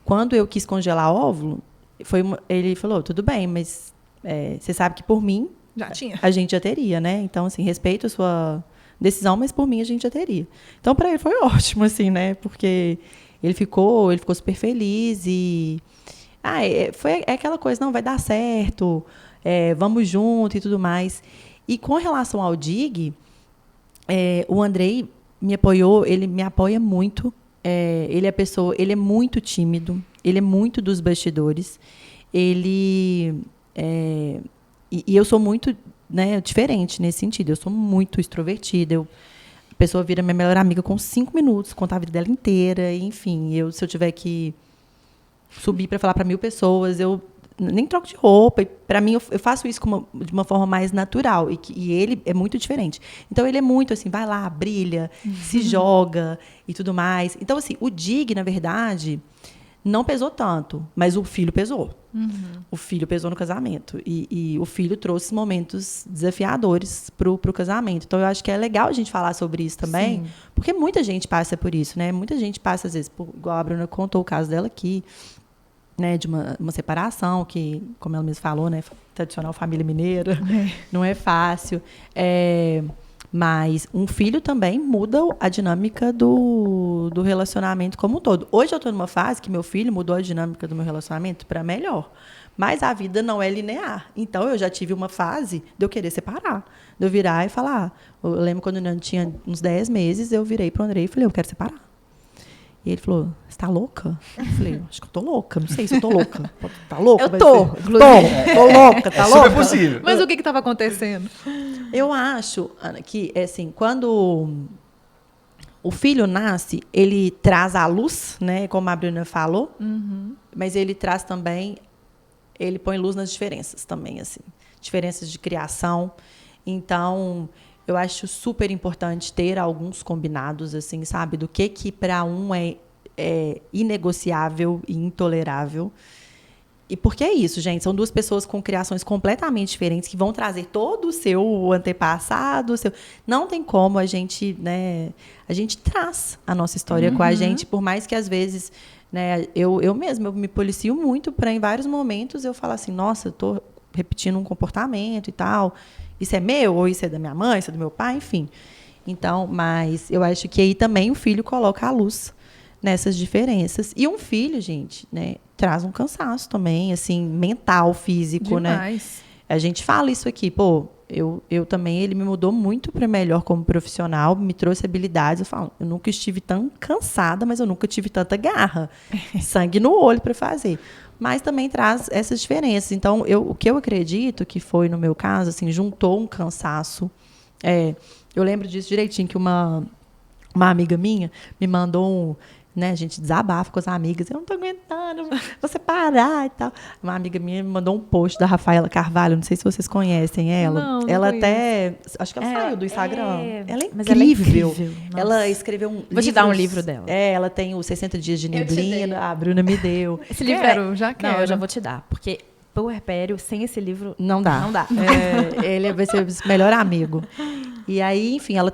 [SPEAKER 4] quando eu quis congelar óvulo, ele falou, tudo bem, mas você sabe que por mim, a gente já teria, né? Então, assim, respeito a sua decisão, mas por mim a gente já teria. Então, para ele foi ótimo, assim, né? Porque ele ficou super feliz e... foi aquela coisa, não, vai dar certo, vamos junto e tudo mais. E com relação ao DIG, o Andrei me apoiou, ele me apoia muito. Ele é muito tímido, ele é muito dos bastidores. E eu sou muito, né, diferente nesse sentido. Eu sou muito extrovertida. A pessoa vira minha melhor amiga com 5 minutos, contar a vida dela inteira. Enfim, se eu tiver que subir para falar para 1000 pessoas, eu nem troco de roupa. Para mim, eu faço isso de uma forma mais natural. E ele é muito diferente. Então, ele é muito assim, vai lá, brilha, se joga e tudo mais. Então, assim, o DIG, na verdade, não pesou tanto, mas o filho pesou. O filho pesou no casamento. E o filho trouxe momentos desafiadores pro casamento. Então, eu acho que é legal a gente falar sobre isso também, porque muita gente passa por isso, né? Muita gente passa, às vezes, igual a Bruna contou o caso dela aqui, né, de uma separação, que, como ela mesma falou, né, tradicional família mineira, não é fácil. Mas um filho também muda a dinâmica do relacionamento como um todo. Hoje eu estou numa fase que meu filho mudou a dinâmica do meu relacionamento para melhor. Mas a vida não é linear. Então, eu já tive uma fase de eu querer separar. De eu virar e falar. Eu lembro quando eu tinha uns 10 meses, eu virei para o Andrei e falei, eu quero separar. E ele falou, você tá louca? Eu falei, acho que eu tô louca. Não sei se eu tô louca. Tá louca?
[SPEAKER 3] Eu tô.
[SPEAKER 4] Tô louca, tá louca?
[SPEAKER 2] É possível.
[SPEAKER 1] Mas o que estava acontecendo?
[SPEAKER 4] Eu acho, Ana, que, assim, quando o filho nasce, ele traz a luz, né? Como a Bruna falou. Mas ele traz também, ele põe luz nas diferenças também, assim. Diferenças de criação. Então, eu acho super importante ter alguns combinados, assim, sabe? Do que para um é inegociável e intolerável. E porque é isso, gente. São duas pessoas com criações completamente diferentes que vão trazer todo o seu antepassado. Não tem como a gente, né? A gente traz a nossa história com a gente, por mais que às vezes, né? Eu mesma, eu me policio muito para em vários momentos eu falar assim, nossa, eu tô repetindo um comportamento e tal. Isso é meu, ou isso é da minha mãe, isso é do meu pai, enfim. Então, mas eu acho que aí também o filho coloca a luz nessas diferenças. E um filho, gente, né, traz um cansaço também, assim, mental, físico,
[SPEAKER 1] Demais.
[SPEAKER 4] né? A gente fala isso aqui, pô, eu também, ele me mudou muito para melhor como profissional, me trouxe habilidades. Eu falo, eu nunca estive tão cansada, mas eu nunca tive tanta garra, sangue no olho para fazer. Mas também traz essas diferenças. Então, o que eu acredito que foi, no meu caso, assim, juntou um cansaço. Eu lembro disso direitinho, que uma amiga minha me mandou né, a gente desabafa com as amigas, eu não estou aguentando, vou separar e tal. Uma amiga minha me mandou um post da Rafaela Carvalho, não sei se vocês conhecem ela.
[SPEAKER 1] Não
[SPEAKER 4] ela
[SPEAKER 1] conheço.
[SPEAKER 4] Até, acho que ela saiu do Instagram. Ela é
[SPEAKER 3] Mas ela é
[SPEAKER 4] incrível.
[SPEAKER 3] incrível.
[SPEAKER 4] Ela escreveu um
[SPEAKER 3] Vou te dar um livro dela.
[SPEAKER 4] Ela tem os 60 dias de neblina, a Bruna me deu.
[SPEAKER 3] Esse livro
[SPEAKER 1] Quero, já quero.
[SPEAKER 3] Não, eu já vou te dar, porque puerpério sem esse livro
[SPEAKER 4] Não dá.
[SPEAKER 3] Não dá.
[SPEAKER 4] Ele vai ser o melhor amigo. E aí, enfim, ela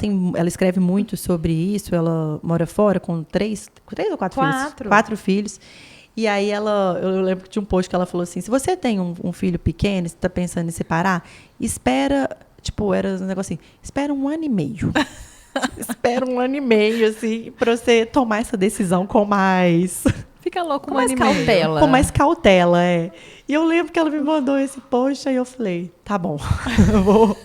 [SPEAKER 4] escreve muito sobre isso. Ela mora fora com 3 ou 4 filhos? 4 filhos. E aí eu lembro que tinha um post que ela falou assim, se você tem um filho pequeno, você está pensando em separar, espera, tipo, era um negócio assim, espera 1 ano e meio. Espera 1 ano e meio, assim, para você tomar essa decisão com mais
[SPEAKER 1] Fica louco
[SPEAKER 3] Com
[SPEAKER 1] um
[SPEAKER 3] mais
[SPEAKER 1] ano e meio.
[SPEAKER 3] cautela.
[SPEAKER 4] Com mais cautela, é. E eu lembro que ela me mandou esse post, aí eu falei, tá bom, eu vou...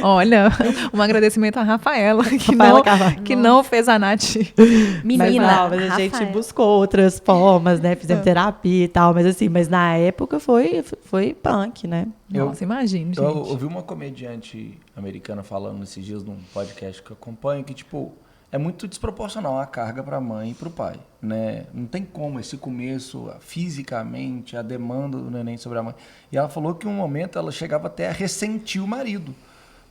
[SPEAKER 1] Olha, um agradecimento à Rafaela,
[SPEAKER 4] Rafaela Carvalho.
[SPEAKER 1] que não fez a Nath.
[SPEAKER 3] Menina,
[SPEAKER 4] mas a gente
[SPEAKER 3] Rafael.
[SPEAKER 4] buscou outras formas, né? Fizemos terapia e tal, mas assim, mas na época foi punk, né?
[SPEAKER 1] Nossa, imagina, gente.
[SPEAKER 2] Eu ouvi uma comediante americana falando esses dias num podcast que eu acompanho que, tipo, é muito desproporcional a carga para a mãe e para o pai, né? Não tem como esse começo fisicamente, a demanda do neném sobre a mãe. E ela falou que em um momento ela chegava até a ressentir o marido,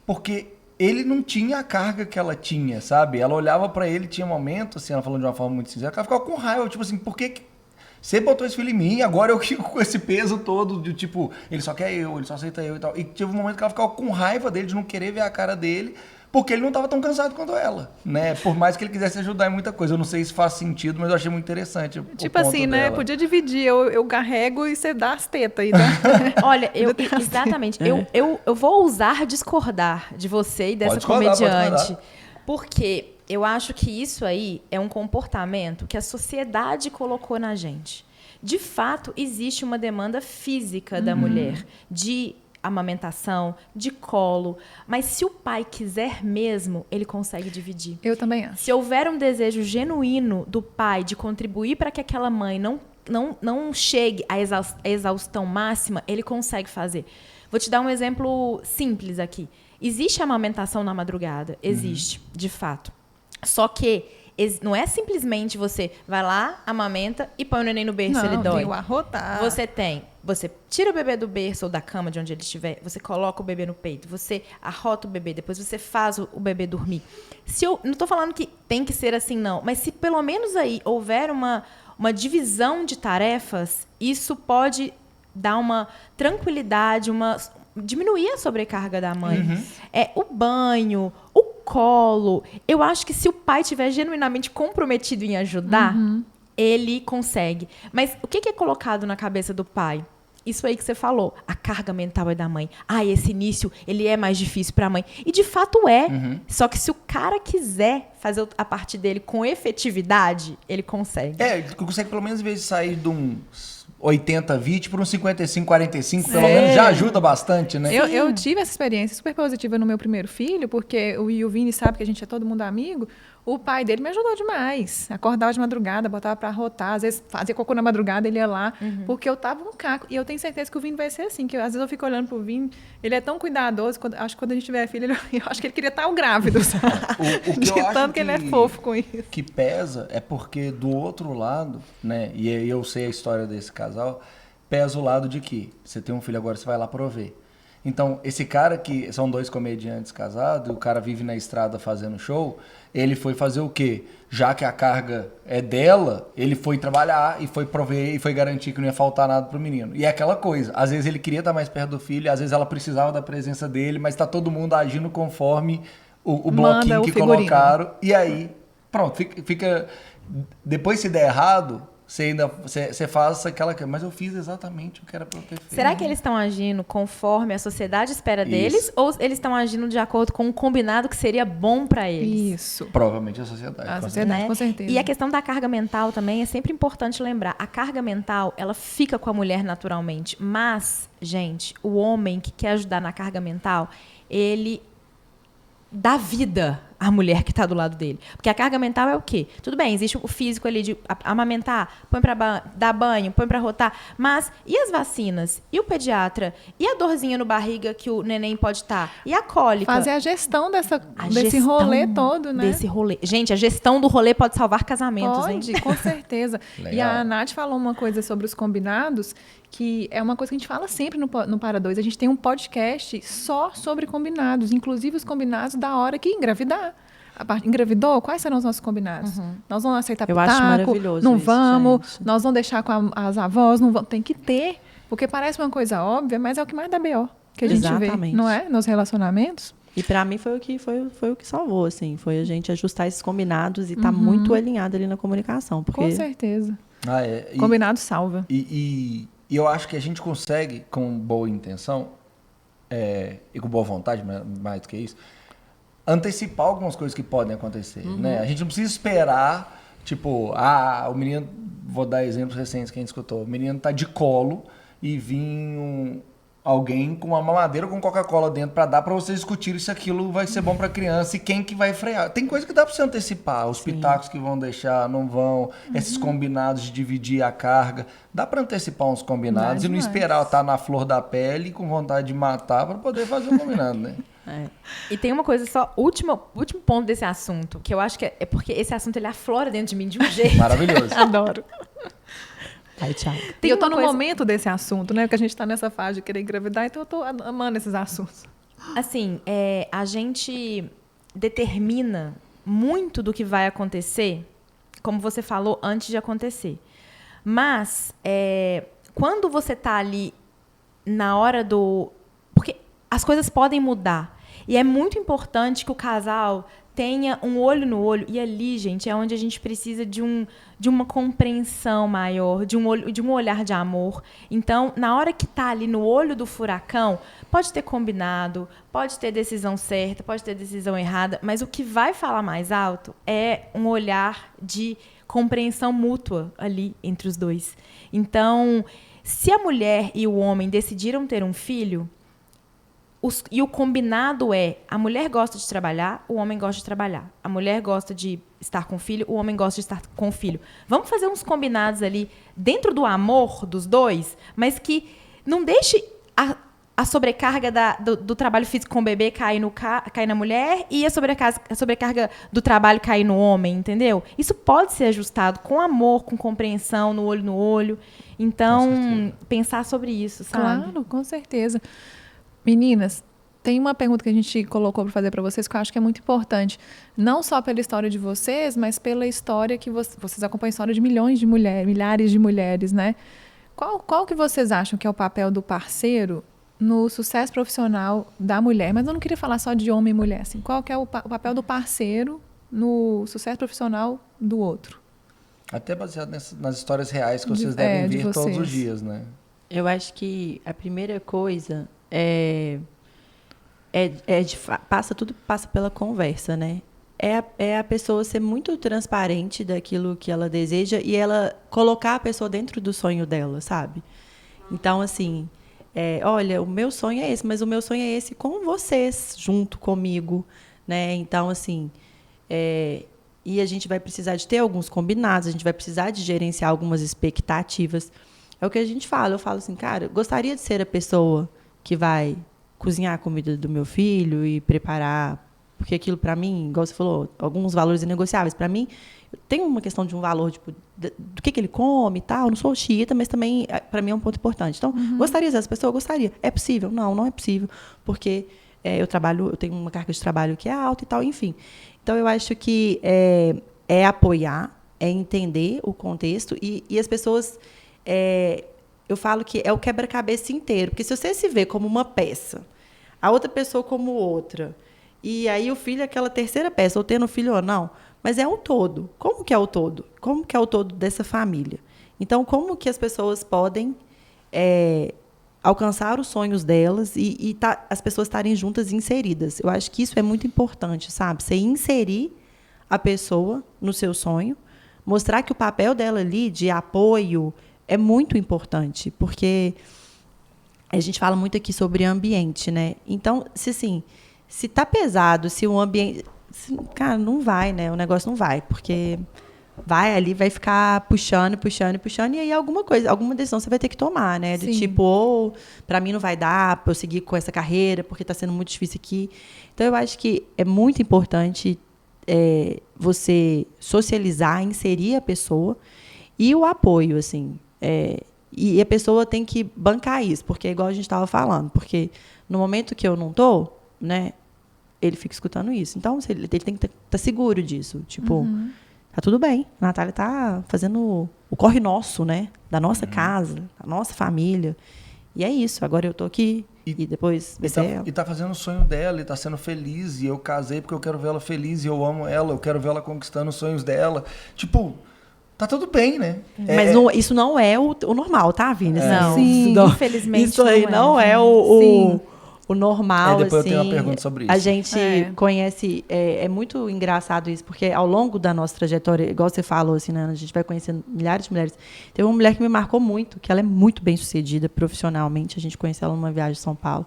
[SPEAKER 2] porque ele não tinha a carga que ela tinha, sabe? Ela olhava para ele, tinha momento, assim, ela falando de uma forma muito sincera, que ela ficava com raiva, tipo assim, por que você botou esse filho em mim, agora eu fico com esse peso todo de tipo, ele só quer eu, ele só aceita eu e tal. E teve um momento que ela ficava com raiva dele, de não querer ver a cara dele, porque ele não estava tão cansado quanto ela, né? Por mais que ele quisesse ajudar em muita coisa. Eu não sei se faz sentido, mas eu achei muito interessante o
[SPEAKER 1] Tipo
[SPEAKER 2] ponto
[SPEAKER 1] assim, né?
[SPEAKER 2] dela.
[SPEAKER 1] Podia dividir, eu carrego e você dá as tetas aí, né?
[SPEAKER 3] Olha, exatamente. Eu vou ousar discordar de você e dessa
[SPEAKER 2] Pode discordar, pode
[SPEAKER 3] comediante.
[SPEAKER 2] discordar.
[SPEAKER 3] Porque eu acho que isso aí é um comportamento que a sociedade colocou na gente. De fato, existe uma demanda física da mulher de amamentação, de colo, mas se o pai quiser mesmo, ele consegue dividir.
[SPEAKER 1] Eu também acho.
[SPEAKER 3] Se houver um desejo genuíno do pai de contribuir para que aquela mãe não chegue à exaustão máxima, ele consegue fazer. Vou te dar um exemplo simples aqui. Existe amamentação na madrugada? Existe, de fato. Só que não é simplesmente você vai lá, amamenta e põe o neném no berço, ele dói.
[SPEAKER 1] Tem o arrotar.
[SPEAKER 3] Você tira o bebê do berço ou da cama de onde ele estiver, você coloca o bebê no peito, você arrota o bebê, depois você faz o bebê dormir. Não estou falando que tem que ser assim, não, mas se pelo menos aí houver uma divisão de tarefas, isso pode dar uma tranquilidade, diminuir a sobrecarga da mãe. O banho, o colo. Eu acho que se o pai estiver genuinamente comprometido em ajudar, ele consegue. Mas o que é colocado na cabeça do pai? Isso aí que você falou, a carga mental é da mãe. Esse início, ele é mais difícil para a mãe. E de fato é. Só que se o cara quiser fazer a parte dele com efetividade, ele consegue.
[SPEAKER 2] Ele consegue pelo menos, em vez de sair de um 80-20 para um 55-45, pelo menos já ajuda bastante, né?
[SPEAKER 1] Eu tive essa experiência super positiva no meu primeiro filho, porque o Vini sabe que a gente é todo mundo amigo. O pai dele me ajudou demais. Acordava de madrugada, botava pra arrotar, às vezes fazia cocô na madrugada, ele ia lá, porque eu tava um caco. E eu tenho certeza que o Vini vai ser assim, que às vezes eu fico olhando pro Vini, ele é tão cuidadoso, acho que quando a gente tiver filho, eu acho que ele queria estar o grávido, sabe?
[SPEAKER 2] O que eu acho
[SPEAKER 1] tanto que ele é fofo com isso.
[SPEAKER 2] que pesa é porque do outro lado, né, e eu sei a história desse casal, pesa o lado de que você tem um filho agora, você vai lá prover. Então, esse cara que são dois comediantes casados, o cara vive na estrada fazendo show, ele foi fazer o quê? Já que a carga é dela, ele foi trabalhar e foi prover e foi garantir que não ia faltar nada pro menino. E é aquela coisa, às vezes ele queria estar mais perto do filho, às vezes ela precisava da presença dele, mas tá todo mundo agindo conforme o bloquinho que colocaram. E aí, pronto, fica... Depois se der errado... Você faz aquela... Mas eu fiz exatamente o que era para eu ter feito.
[SPEAKER 3] Será que eles estão agindo conforme a sociedade espera deles? Ou eles estão agindo de acordo com um combinado que seria bom para eles?
[SPEAKER 1] Isso.
[SPEAKER 2] Provavelmente a sociedade.
[SPEAKER 1] A sociedade, com certeza.
[SPEAKER 3] E a questão da carga mental também é sempre importante lembrar. A carga mental, ela fica com a mulher naturalmente. Mas, gente, o homem que quer ajudar na carga mental, ele dá vida à mulher que está do lado dele. Porque a carga mental é o quê? Tudo bem, existe o físico ali de amamentar, põe para dar banho, põe para rotar, mas e as vacinas? E o pediatra? E a dorzinha no barriga que o neném pode estar? E a cólica?
[SPEAKER 1] Fazer a gestão desse rolê todo, né?
[SPEAKER 3] Desse rolê. Gente, a gestão do rolê pode salvar casamentos,
[SPEAKER 1] Pode,
[SPEAKER 3] hein?
[SPEAKER 1] com certeza.
[SPEAKER 2] Legal.
[SPEAKER 1] E a Nath falou uma coisa sobre os combinados, que é uma coisa que a gente fala sempre no Para Dois. A gente tem um podcast só sobre combinados, inclusive os combinados da hora que engravidar. Engravidou? Quais serão os nossos combinados? Nós vamos aceitar
[SPEAKER 4] Eu
[SPEAKER 1] pitaco?
[SPEAKER 4] acho maravilhoso
[SPEAKER 1] Não
[SPEAKER 4] isso,
[SPEAKER 1] vamos?
[SPEAKER 4] gente.
[SPEAKER 1] Nós vamos deixar com as avós? Não vamos? Tem que ter, porque parece uma coisa óbvia, mas é o que mais dá B.O. que a gente
[SPEAKER 4] Exatamente.
[SPEAKER 1] vê, não é? Nos relacionamentos.
[SPEAKER 4] E para mim foi o que salvou, assim. Foi a gente ajustar esses combinados e estar muito alinhado ali na comunicação. Porque...
[SPEAKER 1] Com certeza.
[SPEAKER 2] Combinado
[SPEAKER 1] salva.
[SPEAKER 2] E eu acho que a gente consegue, com boa intenção, e com boa vontade, mais do que isso, antecipar algumas coisas que podem acontecer. Né? A gente não precisa esperar Tipo, o menino, vou dar exemplos recentes que a gente escutou, o menino tá de colo e vinha alguém com uma mamadeira com Coca-Cola dentro pra dar pra vocês discutirem se aquilo vai ser bom pra criança e quem que vai frear. Tem coisa que dá pra você antecipar, os pitacos que vão deixar, não vão, esses combinados de dividir a carga. Dá pra antecipar uns combinados e não esperar estar na flor da pele com vontade de matar pra poder fazer o combinado, né?
[SPEAKER 3] E tem uma coisa só, último ponto desse assunto, que eu acho que é porque esse assunto ele aflora dentro de mim de um jeito.
[SPEAKER 2] Maravilhoso.
[SPEAKER 1] Adoro.
[SPEAKER 4] Aí, tchau.
[SPEAKER 1] E eu tô no momento desse assunto, né? Porque a gente tá nessa fase de querer engravidar, então eu tô amando esses assuntos.
[SPEAKER 3] Assim, a gente determina muito do que vai acontecer, como você falou, antes de acontecer. Mas, quando você tá ali na hora do... Porque as coisas podem mudar. E é muito importante que o casal tenha um olho no olho. E ali, gente, é onde a gente precisa de uma compreensão maior, de um olhar de amor. Então, na hora que está ali no olho do furacão, pode ter combinado, pode ter decisão certa, pode ter decisão errada, mas o que vai falar mais alto é um olhar de compreensão mútua ali entre os dois. Então, se a mulher e o homem decidiram ter um filho... E o combinado a mulher gosta de trabalhar, o homem gosta de trabalhar. A mulher gosta de estar com o filho, o homem gosta de estar com o filho. Vamos fazer uns combinados ali dentro do amor dos dois, mas que não deixe a sobrecarga do trabalho físico com o bebê cair na mulher e a sobrecarga do trabalho cair no homem, entendeu? Isso pode ser ajustado com amor, com compreensão, no olho. Então, pensar sobre isso, sabe?
[SPEAKER 1] Claro, com certeza. Meninas, tem uma pergunta que a gente colocou para fazer para vocês que eu acho que é muito importante. Não só pela história de vocês, mas pela história que vocês acompanham a história de milhões de mulheres, milhares de mulheres, né? Qual que vocês acham que é o papel do parceiro no sucesso profissional da mulher? Mas eu não queria falar só de homem e mulher. Assim, qual que é o papel do parceiro no sucesso profissional do outro?
[SPEAKER 2] Até baseado nas histórias reais que vocês devem ver todos os dias, né?
[SPEAKER 4] Eu acho que a primeira coisa... tudo passa pela conversa, né? É a pessoa ser muito transparente daquilo que ela deseja e ela colocar a pessoa dentro do sonho dela, sabe? Então, assim, olha, o meu sonho é esse, mas o meu sonho é esse com vocês, junto comigo, né? Então, assim, e a gente vai precisar de ter alguns combinados, a gente vai precisar de gerenciar algumas expectativas. É o que a gente fala. Eu falo assim, cara, eu gostaria de ser a pessoa que vai cozinhar a comida do meu filho e preparar, porque aquilo para mim, igual você falou, alguns valores inegociáveis. Para mim, tem uma questão de um valor, tipo, do que ele come e tal. Eu não sou xiita, mas também, para mim, é um ponto importante. Então, gostaria dessa pessoa? Gostaria. É possível? Não é possível, porque eu tenho uma carga de trabalho que é alta e tal, enfim. Então, eu acho que é apoiar, é entender o contexto e as pessoas... eu falo que é o quebra-cabeça inteiro. Porque se você se vê como uma peça, a outra pessoa como outra, e aí o filho é aquela terceira peça, ou tendo filho ou não, mas é um todo. Como que é o todo? Como que é o todo dessa família? Então, como que as pessoas podem alcançar os sonhos delas e as pessoas estarem juntas e inseridas? Eu acho que isso é muito importante, sabe? Você inserir a pessoa no seu sonho, mostrar que o papel dela ali de apoio... é muito importante, porque a gente fala muito aqui sobre ambiente, né? Então, se tá pesado, se o ambiente... cara, não vai, né? O negócio não vai, porque vai ficar puxando, e aí alguma decisão você vai ter que tomar, né? Do tipo, para mim não vai dar para eu seguir com essa carreira, porque está sendo muito difícil aqui. Então, eu acho que é muito importante você socializar, inserir a pessoa e o apoio, assim... e a pessoa tem que bancar isso, porque é igual a gente estava falando, porque no momento que eu não estou, né, ele fica escutando isso. Então, ele tem que estar seguro disso. Tipo, tá tudo bem, a Natália tá fazendo o corre nosso, né, da nossa casa, da nossa família. E é isso, agora eu tô aqui e depois...
[SPEAKER 2] E tá fazendo o sonho dela, e tá sendo feliz, e eu casei porque eu quero ver ela feliz, e eu amo ela, eu quero ver ela conquistando os sonhos dela. Tipo... tá tudo bem, né?
[SPEAKER 4] Mas isso não é o normal, tá, Vini?
[SPEAKER 3] Não,
[SPEAKER 1] sim,
[SPEAKER 3] infelizmente
[SPEAKER 4] isso aí não é o o normal,
[SPEAKER 2] depois
[SPEAKER 4] assim.
[SPEAKER 2] eu tenho uma pergunta sobre isso.
[SPEAKER 4] A gente conhece, é muito engraçado isso, porque ao longo da nossa trajetória, igual você falou, assim, né, a gente vai conhecendo milhares de mulheres. Teve uma mulher que me marcou muito, que ela é muito bem sucedida profissionalmente. A gente conheceu ela numa viagem de São Paulo.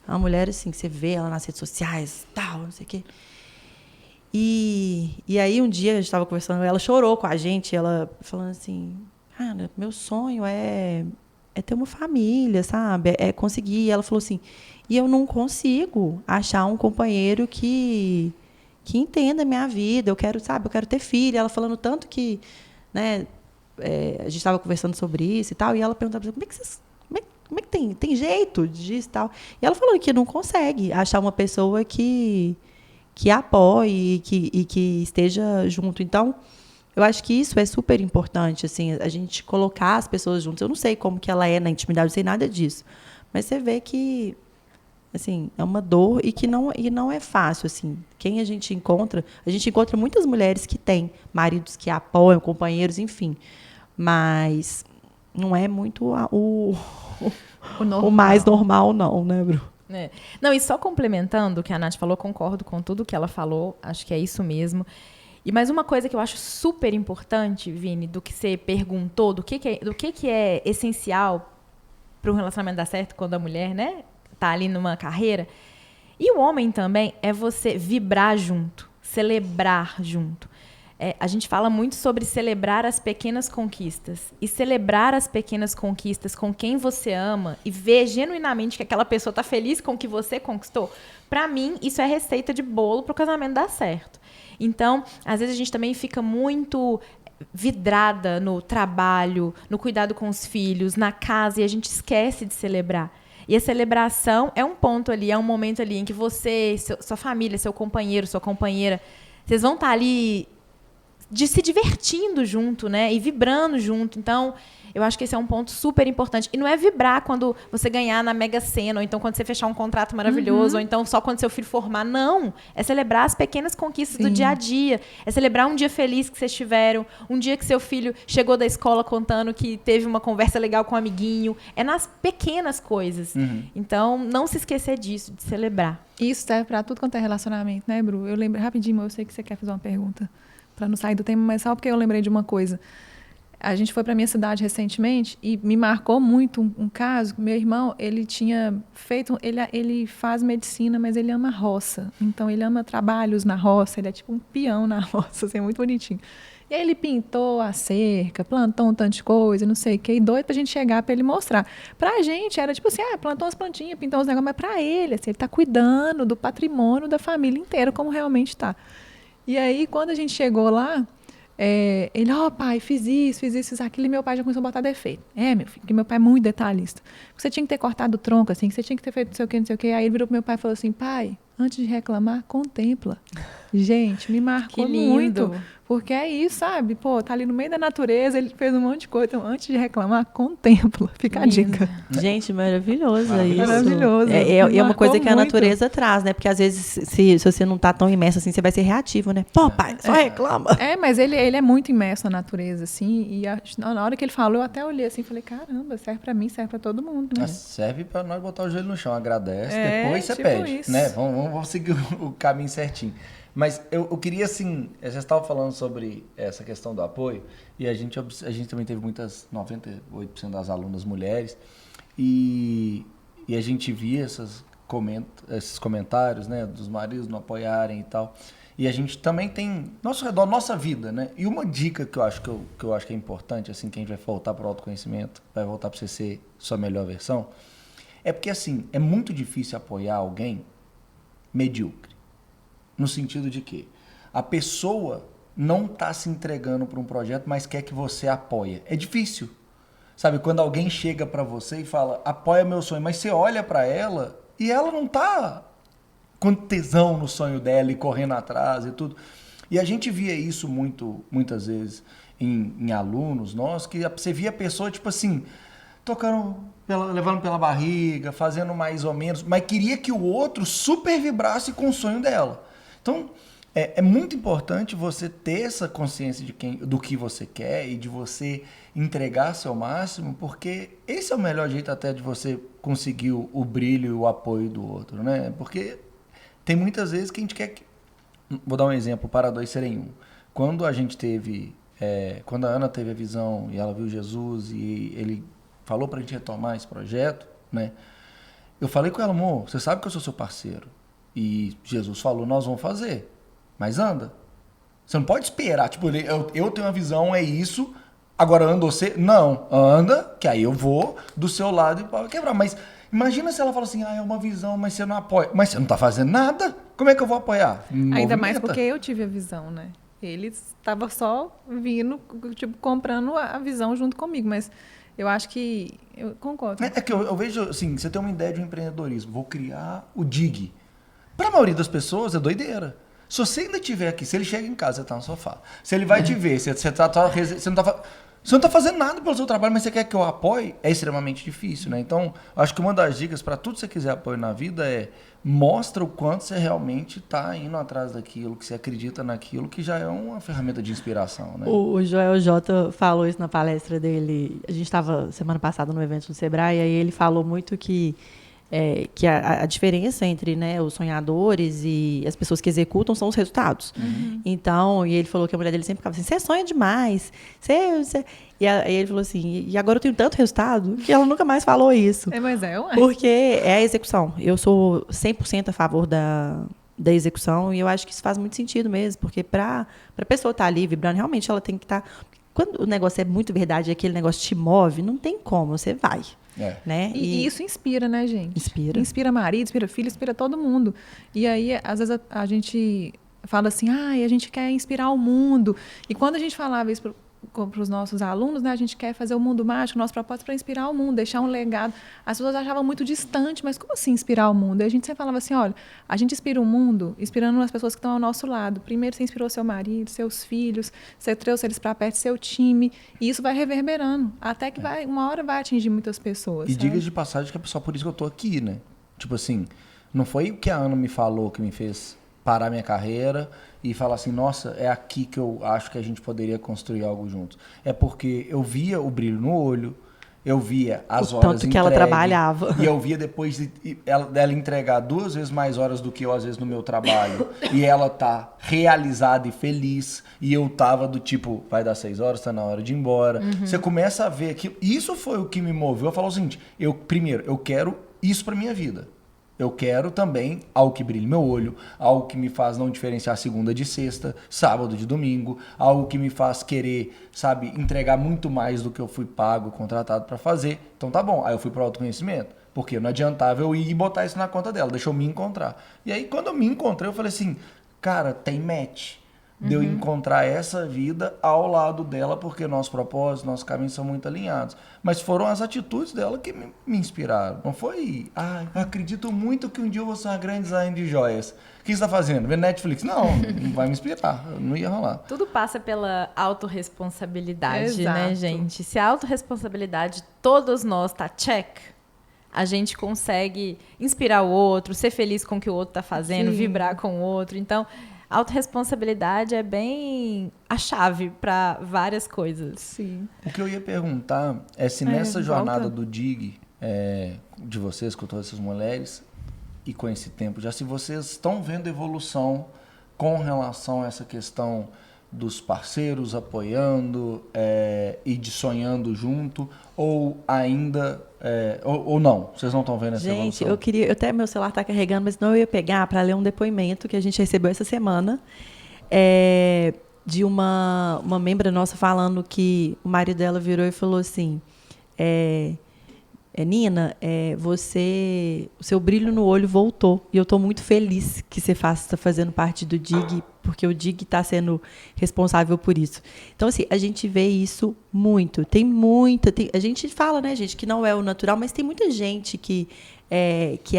[SPEAKER 4] É uma mulher, assim, que você vê ela nas redes sociais, tal, não sei o quê. E aí, um dia, a gente estava conversando, ela chorou com a gente, ela falando assim, cara, meu sonho é ter uma família, sabe? É conseguir. E ela falou assim, e eu não consigo achar um companheiro que entenda a minha vida. Eu quero ter filho. Ela falando tanto que, né, a gente estava conversando sobre isso e tal, e ela perguntava, como é que tem jeito disso e tal? E ela falou que não consegue achar uma pessoa que apoie e que esteja junto. Então, eu acho que isso é super importante, assim, a gente colocar as pessoas juntas. Eu não sei como que ela é na intimidade, não sei nada disso. Mas você vê que, assim, é uma dor e não é fácil, assim. Quem a gente encontra muitas mulheres que têm maridos que apoiam, companheiros, enfim. Mas não é muito o mais normal, não, né, Bru?
[SPEAKER 3] Não, e só complementando o que a Nath falou, concordo com tudo que ela falou, acho que é isso mesmo. E mais uma coisa que eu acho super importante, Vini, do que você perguntou, do que é essencial para um relacionamento dar certo quando a mulher, né, tá ali numa carreira. E o homem também é você vibrar junto, celebrar junto. A gente fala muito sobre celebrar as pequenas conquistas. E celebrar as pequenas conquistas com quem você ama e ver genuinamente que aquela pessoa está feliz com o que você conquistou, para mim, isso é receita de bolo para o casamento dar certo. Então, às vezes a gente também fica muito vidrada no trabalho, no cuidado com os filhos, na casa, e a gente esquece de celebrar. E a celebração é um ponto ali, é um momento ali em que você, sua família, seu companheiro, sua companheira, vocês vão estar ali se divertindo junto, né? E vibrando junto. Então, eu acho que esse é um ponto super importante. E não é vibrar quando você ganhar na Mega Sena, ou então quando você fechar um contrato maravilhoso, ou então só quando seu filho formar. Não. É celebrar as pequenas conquistas do dia a dia. É celebrar um dia feliz que vocês tiveram, um dia que seu filho chegou da escola contando que teve uma conversa legal com um amiguinho. É nas pequenas coisas. Então, não se esquecer disso, de celebrar.
[SPEAKER 1] Isso serve para tudo quanto é relacionamento, né, Bru? Eu lembro rapidinho, eu sei que você quer fazer uma pergunta, para não sair do tema, mas só porque eu lembrei de uma coisa. A gente foi para minha cidade recentemente e me marcou muito um caso. Meu irmão, ele tinha feito, ele faz medicina, mas ele ama roça. Então ele ama trabalhos na roça, ele é tipo um peão na roça, assim, muito bonitinho. E aí ele pintou a cerca, plantou um tanto de coisa, não sei o que, e doido pra gente chegar pra ele mostrar. Pra gente era tipo assim, plantou umas plantinhas, pintou uns negócios, mas pra ele, assim, ele tá cuidando do patrimônio da família inteira, como realmente tá. E aí, quando a gente chegou lá, ele, pai, fiz isso, aquilo, e meu pai já começou a botar defeito. Meu filho, porque meu pai é muito detalhista. Você tinha que ter cortado o tronco, assim, que você tinha que ter feito não sei o quê. Aí ele virou pro meu pai e falou assim, pai, antes de reclamar, contempla. Gente, me marcou muito. Porque é isso, sabe? Pô, tá ali no meio da natureza, ele fez um monte de coisa. Então, antes de reclamar, contempla. Fica a dica.
[SPEAKER 4] Gente, maravilhoso isso.
[SPEAKER 1] Maravilhoso.
[SPEAKER 4] É uma coisa que a natureza traz, né? Porque às vezes, se você não tá tão imerso assim, você vai ser reativo, né? Pô, pai, só reclama.
[SPEAKER 1] Mas ele é muito imerso na natureza, assim. E na hora que ele falou, eu até olhei assim e falei, caramba, serve pra mim, serve pra todo mundo, né?
[SPEAKER 2] Serve pra nós botar o joelho no chão, agradece, depois você
[SPEAKER 1] tipo
[SPEAKER 2] pede.
[SPEAKER 1] Isso.
[SPEAKER 2] Né? Vamos seguir o caminho certinho. Mas eu queria, assim, vocês estavam falando sobre essa questão do apoio, e a gente também teve 98% das alunas mulheres, e a gente via esses comentários, né, dos maridos não apoiarem e tal. E a gente também tem nosso redor, nossa vida, né? E uma dica que eu acho que é importante, assim, que a gente vai voltar para o autoconhecimento, vai voltar para você ser sua melhor versão, é porque, assim, é muito difícil apoiar alguém medíocre. No sentido de que a pessoa não está se entregando para um projeto, mas quer que você apoie. É difícil. Sabe, quando alguém chega para você e fala, apoia meu sonho, mas você olha para ela e ela não está com tesão no sonho dela e correndo atrás e tudo. E a gente via isso muitas vezes em alunos nossos, que você via a pessoa, tipo assim, levando pela barriga, fazendo mais ou menos, mas queria que o outro super vibrasse com o sonho dela. Então, É muito importante você ter essa consciência do que você quer e de você entregar seu máximo, porque esse é o melhor jeito até de você conseguir o brilho e o apoio do outro, né? Porque tem muitas vezes que a gente quer... Vou dar um exemplo, para dois serem um. Quando a gente teve... quando a Ana teve a visão e ela viu Jesus e ele falou pra gente retomar esse projeto, né? Eu falei com ela, amor, você sabe que eu sou seu parceiro. E Jesus falou, nós vamos fazer. Mas anda. Você não pode esperar. Tipo, eu tenho uma visão, é isso. Agora anda você? Não. Anda, que aí eu vou do seu lado e pode quebrar. Mas imagina se ela fala assim, é uma visão, mas você não apoia. Mas você não tá fazendo nada? Como é que eu vou apoiar?
[SPEAKER 1] Ainda mais porque eu tive a visão, né? Ele estava só vindo, tipo, comprando a visão junto comigo. Mas eu acho que... Eu concordo.
[SPEAKER 2] É que eu vejo, assim, você tem uma ideia de um empreendedorismo. Vou criar o DIG. Pra maioria das pessoas é doideira. Se você ainda estiver aqui, se ele chega em casa, você tá no sofá. Se ele vai te ver, você não tá fazendo nada pelo seu trabalho, mas você quer que eu apoie, é extremamente difícil, né? Então, acho que uma das dicas para tudo que você quiser apoio na vida é mostra o quanto você realmente tá indo atrás daquilo, que você acredita naquilo, que já é uma ferramenta de inspiração, né?
[SPEAKER 4] O Joel J falou isso na palestra dele. A gente estava semana passada no evento do Sebrae, e aí ele falou muito que a diferença entre, né, os sonhadores e as pessoas que executam são os resultados. Uhum. Então, e ele falou que a mulher dele sempre ficava assim, você sonha demais. E aí ele falou assim, e agora eu tenho tanto resultado que ela nunca mais falou isso.
[SPEAKER 1] Mas ué.
[SPEAKER 4] Porque é a execução. Eu sou 100% a favor da execução e eu acho que isso faz muito sentido mesmo, porque para a pessoa estar ali vibrando, realmente ela tem que estar... Quando o negócio é muito verdade, aquele negócio te move, não tem como, você vai. Né?
[SPEAKER 1] E isso inspira, né, gente? Inspira marido, inspira filho, inspira todo mundo. E aí, às vezes, a gente fala assim, a gente quer inspirar o mundo. E quando a gente falava isso para os nossos alunos, né, a gente quer fazer o mundo mágico, nosso propósito é para inspirar o mundo, deixar um legado. As pessoas achavam muito distante, mas como assim inspirar o mundo? E a gente sempre falava assim, olha, a gente inspira o mundo inspirando as pessoas que estão ao nosso lado. Primeiro você inspirou seu marido, seus filhos, você trouxe eles para perto, seu time, e isso vai reverberando, até que uma hora vai atingir muitas pessoas.
[SPEAKER 2] E diga de passagem que é só por isso que eu tô aqui, né? Tipo assim, não foi o que a Ana me falou que me fez parar minha carreira e falar assim, nossa, é aqui que eu acho que a gente poderia construir algo juntos. É porque eu via o brilho no olho, eu via as horas
[SPEAKER 4] tanto que ela trabalhava.
[SPEAKER 2] E eu via depois dela entregar 2 vezes mais horas do que eu, às vezes, no meu trabalho. E ela tá realizada e feliz. E eu tava do tipo, vai dar 6 horas, tá na hora de ir embora. Uhum. Você começa a ver aquilo. Isso foi o que me moveu a falar o seguinte, primeiro, eu quero isso pra minha vida. Eu quero também algo que brilhe meu olho, algo que me faz não diferenciar segunda de sexta, sábado de domingo, algo que me faz querer, sabe, entregar muito mais do que eu fui pago, contratado para fazer. Então tá bom, aí eu fui pro autoconhecimento, porque não adiantava eu ir e botar isso na conta dela, deixa eu me encontrar. E aí quando eu me encontrei, eu falei assim, cara, tem match. De eu encontrar essa vida ao lado dela, porque nossos propósitos, nossos caminhos são muito alinhados. Mas foram as atitudes dela que me inspiraram. Não foi, eu acredito muito que um dia eu vou ser uma grande designer de joias. O que você está fazendo? Vendo Netflix? Não vai me inspirar, não ia rolar.
[SPEAKER 3] Tudo passa pela autorresponsabilidade,
[SPEAKER 1] Exato.
[SPEAKER 3] né, gente? Se a autorresponsabilidade, todos nós, tá check, a gente consegue inspirar o outro, ser feliz com o que o outro está fazendo, vibrar com o outro. Então... autorresponsabilidade é bem a chave para várias coisas.
[SPEAKER 1] Sim.
[SPEAKER 2] O que eu ia perguntar é se nessa jornada do DIG, de vocês, com todas essas mulheres, e com esse tempo, já se vocês estão vendo evolução com relação a essa questão dos parceiros apoiando e de sonhando junto, ou ainda... ou não, vocês não estão vendo essa evolução?
[SPEAKER 4] Gente, até meu celular está carregando, mas não eu ia pegar para ler um depoimento que a gente recebeu essa semana de uma membra nossa falando que o marido dela virou e falou assim, Nina, o seu brilho no olho voltou e eu estou muito feliz que você está fazendo parte do DIG, porque o DIG está sendo responsável por isso. Então, assim, a gente vê isso muito. A gente fala, né, gente, que não é o natural, mas tem muita gente que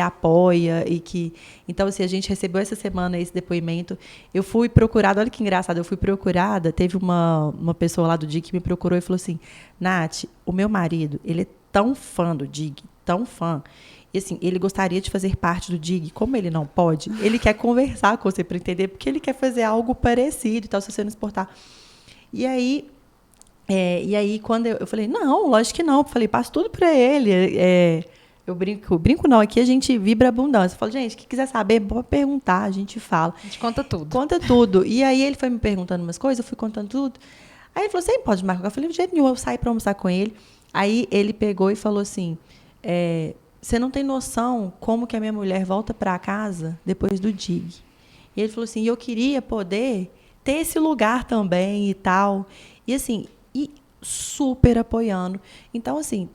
[SPEAKER 4] apoia e que... Então, assim, a gente recebeu essa semana esse depoimento. Eu fui procurada, olha que engraçado, eu fui procurada, teve uma pessoa lá do DIG que me procurou e falou assim, Nath, o meu marido, ele é tão fã do DIG, tão fã, E assim, ele gostaria de fazer parte do DIG. Como ele não pode, ele quer conversar com você para entender, porque ele quer fazer algo parecido e tal, se você não exportar. E aí, quando eu falei, não, lógico que não. Eu falei, passo tudo para ele. Eu brinco não, aqui a gente vibra abundância. Eu falo, gente, quem quiser saber, pode perguntar, a gente fala.
[SPEAKER 3] A gente conta tudo.
[SPEAKER 4] Conta tudo. E aí ele foi me perguntando umas coisas, eu fui contando tudo. Aí ele falou, você pode marcar? Eu falei, de jeito nenhum, eu saí para almoçar com ele. Aí ele pegou e falou assim, você não tem noção como que a minha mulher volta para casa depois do DIG. E ele falou assim, eu queria poder ter esse lugar também e tal. E assim, super apoiando. Então, assim,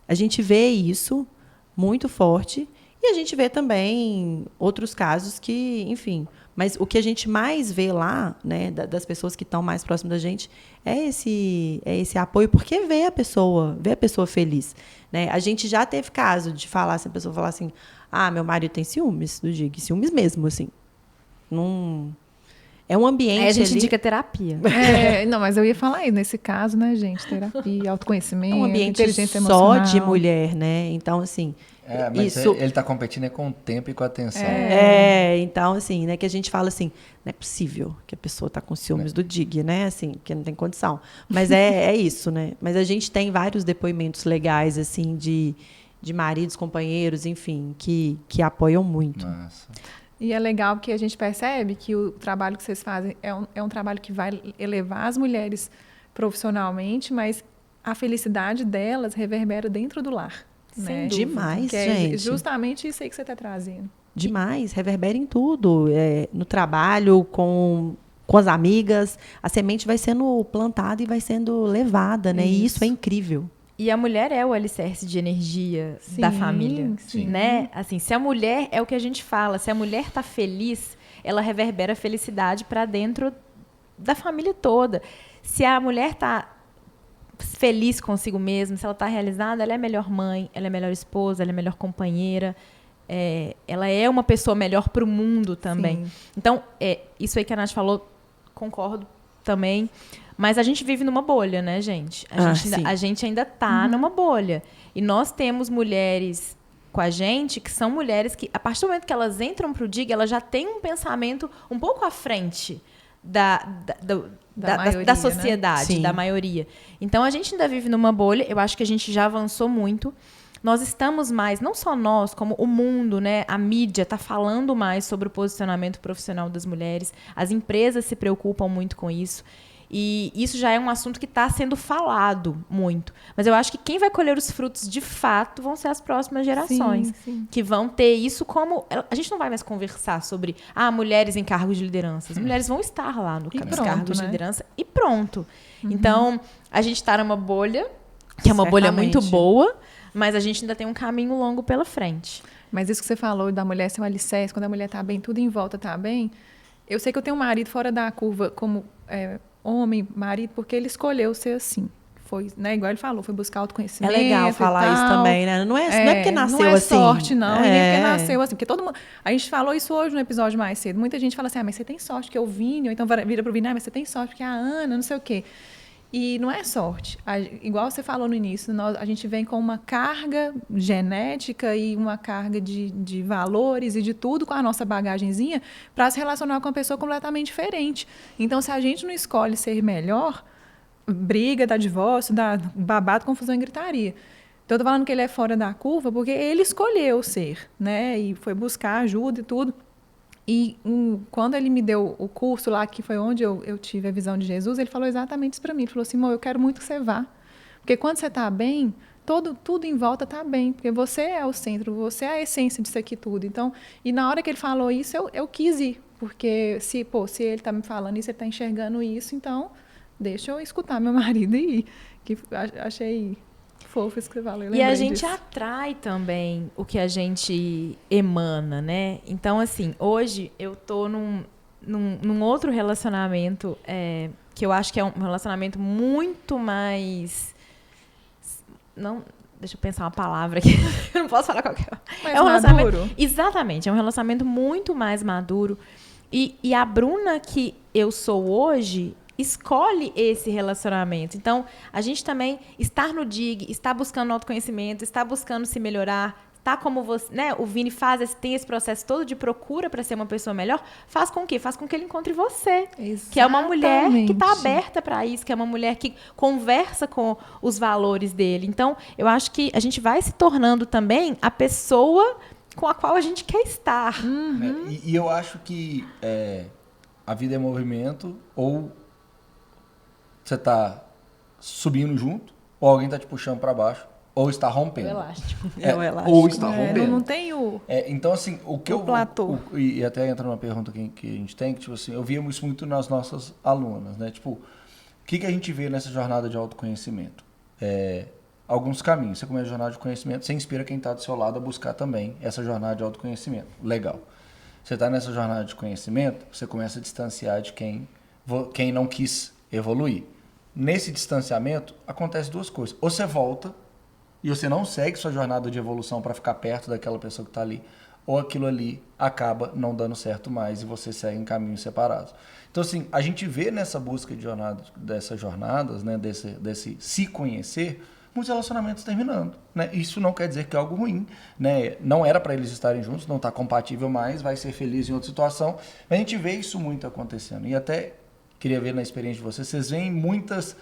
[SPEAKER 4] a gente vê isso muito forte e a gente vê também outros casos que, enfim... Mas o que a gente mais vê lá, né, das pessoas que estão mais próximas da gente, é esse apoio, porque vê a pessoa feliz. Né? A gente já teve caso de falar, se a pessoa falar assim, meu marido tem ciúmes do DIG, ciúmes mesmo, assim. Não... É um ambiente.
[SPEAKER 3] Aí a gente
[SPEAKER 4] ali...
[SPEAKER 3] indica terapia.
[SPEAKER 1] Não, mas eu ia falar aí, nesse caso, né, gente? Terapia, autoconhecimento,
[SPEAKER 4] é um ambiente
[SPEAKER 1] inteligência
[SPEAKER 4] só
[SPEAKER 1] emocional.
[SPEAKER 4] de mulher, né? Então, assim.
[SPEAKER 2] Mas ele está competindo com o tempo e com a atenção.
[SPEAKER 4] Então, assim, né, que a gente fala assim, não é possível que a pessoa está com ciúmes do DIG, né? Assim, que não tem condição. Mas é isso, né? Mas a gente tem vários depoimentos legais, assim, de maridos, companheiros, enfim, que apoiam muito.
[SPEAKER 2] Nossa.
[SPEAKER 1] E é legal porque a gente percebe que o trabalho que vocês fazem é um trabalho que vai elevar as mulheres profissionalmente, mas a felicidade delas reverbera dentro do lar. Né?
[SPEAKER 4] Demais,
[SPEAKER 1] que
[SPEAKER 4] gente.
[SPEAKER 1] É justamente isso aí que você está trazendo.
[SPEAKER 4] Demais, reverbera em tudo. No trabalho, com as amigas, a semente vai sendo plantada e vai sendo levada, né? E isso é incrível.
[SPEAKER 3] E a mulher é o alicerce de energia da família, né? Assim, se a mulher, é o que a gente fala, se a mulher está feliz, ela reverbera a felicidade para dentro da família toda. Se a mulher está feliz consigo mesma, se ela está realizada, ela é melhor mãe, ela é melhor esposa, ela é melhor companheira, ela é uma pessoa melhor para o mundo também. Sim. Então, isso aí que a Nath falou, concordo também. Mas a gente vive numa bolha, né, gente? A gente ainda está numa bolha. E nós temos mulheres com a gente que são mulheres que, a partir do momento que elas entram para o DIG, elas já têm um pensamento um pouco à frente da sociedade, né? Da maioria. Então, a gente ainda vive numa bolha. Eu acho que a gente já avançou muito. Nós estamos mais, não só nós, como o mundo, né? A mídia está falando mais sobre o posicionamento profissional das mulheres. As empresas se preocupam muito com isso. E isso já é um assunto que está sendo falado muito. Mas eu acho que quem vai colher os frutos de fato vão ser as próximas gerações. Sim. Que vão ter isso como... A gente não vai mais conversar sobre mulheres em cargos de liderança. As mulheres vão estar lá nos cargos de liderança e pronto. Então, a gente está numa bolha, que é uma bolha muito boa, mas a gente ainda tem um caminho longo pela frente.
[SPEAKER 1] Mas isso que você falou da mulher ser um alicerce, quando a mulher está bem, tudo em volta está bem. Eu sei que eu tenho um marido fora da curva como... homem, marido, porque ele escolheu ser assim. Foi, né, igual ele falou, foi buscar autoconhecimento.
[SPEAKER 4] É legal falar isso também, né? Não é porque nasceu assim. Não é
[SPEAKER 1] sorte, não. E nem porque nasceu assim. Porque todo mundo... A gente falou isso hoje no episódio mais cedo. Muita gente fala assim, mas você tem sorte, porque o Vini, ou então vira pro Vini, mas você tem sorte, porque a Ana, não sei o quê. E não é sorte. Igual você falou no início, a gente vem com uma carga genética e uma carga de valores e de tudo com a nossa bagagenzinha para se relacionar com uma pessoa completamente diferente. Então, se a gente não escolhe ser melhor, briga, dá divórcio, dá babado, confusão e gritaria. Então, eu tô falando que ele é fora da curva porque ele escolheu ser, né? E foi buscar ajuda e tudo. E quando ele me deu o curso lá, que foi onde eu tive a visão de Jesus, ele falou exatamente isso para mim. Ele falou assim, eu quero muito que você vá. Porque quando você está bem, tudo em volta está bem. Porque você é o centro, você é a essência disso aqui tudo. Então, e na hora que ele falou isso, eu quis ir. Porque se ele está me falando isso, ele está enxergando isso, então deixa eu escutar meu marido e ir. Que achei... fofo isso que você falou.
[SPEAKER 3] E a gente atrai também o que a gente emana, né? Então, assim, hoje eu tô num outro relacionamento que eu acho que é um relacionamento muito mais... Não, deixa eu pensar uma palavra aqui. Eu não posso falar qualquer...
[SPEAKER 1] É um maduro.
[SPEAKER 3] Exatamente. É um relacionamento muito mais maduro. E a Bruna que eu sou hoje... escolhe esse relacionamento. Então, a gente também estar no DIG, estar buscando autoconhecimento, estar buscando se melhorar, tá como você, né, o Vini tem esse processo todo de procura para ser uma pessoa melhor, faz com que ele encontre você, que é uma mulher que está aberta para isso, que é uma mulher que conversa com os valores dele. Então, eu acho que a gente vai se tornando também a pessoa com a qual a gente quer estar.
[SPEAKER 2] E eu acho que a vida é movimento, ou você está subindo junto, ou alguém está te puxando para baixo, ou está rompendo.
[SPEAKER 3] O elástico.
[SPEAKER 4] O elástico.
[SPEAKER 2] Ou está rompendo.
[SPEAKER 1] Não tem o...
[SPEAKER 2] Então, assim, o que
[SPEAKER 1] platô.
[SPEAKER 2] E até entra numa pergunta que a gente tem, que, tipo assim, eu via isso muito nas nossas alunas, né? Tipo, o que a gente vê nessa jornada de autoconhecimento? Alguns caminhos. Você começa a jornada de conhecimento, você inspira quem está do seu lado a buscar também essa jornada de autoconhecimento. Legal. Você está nessa jornada de conhecimento, você começa a distanciar de quem não quis evoluir. Nesse distanciamento, acontece duas coisas. Ou você volta e você não segue sua jornada de evolução para ficar perto daquela pessoa que está ali, ou aquilo ali acaba não dando certo mais e você segue em caminhos separados. Então, assim, a gente vê nessa busca dessas jornadas, né, desse se conhecer, muitos relacionamentos terminando, né? Isso não quer dizer que é algo ruim, né? Não era para eles estarem juntos, não está compatível mais, vai ser feliz em outra situação. Mas a gente vê isso muito acontecendo. E até queria ver na experiência de vocês veem muitas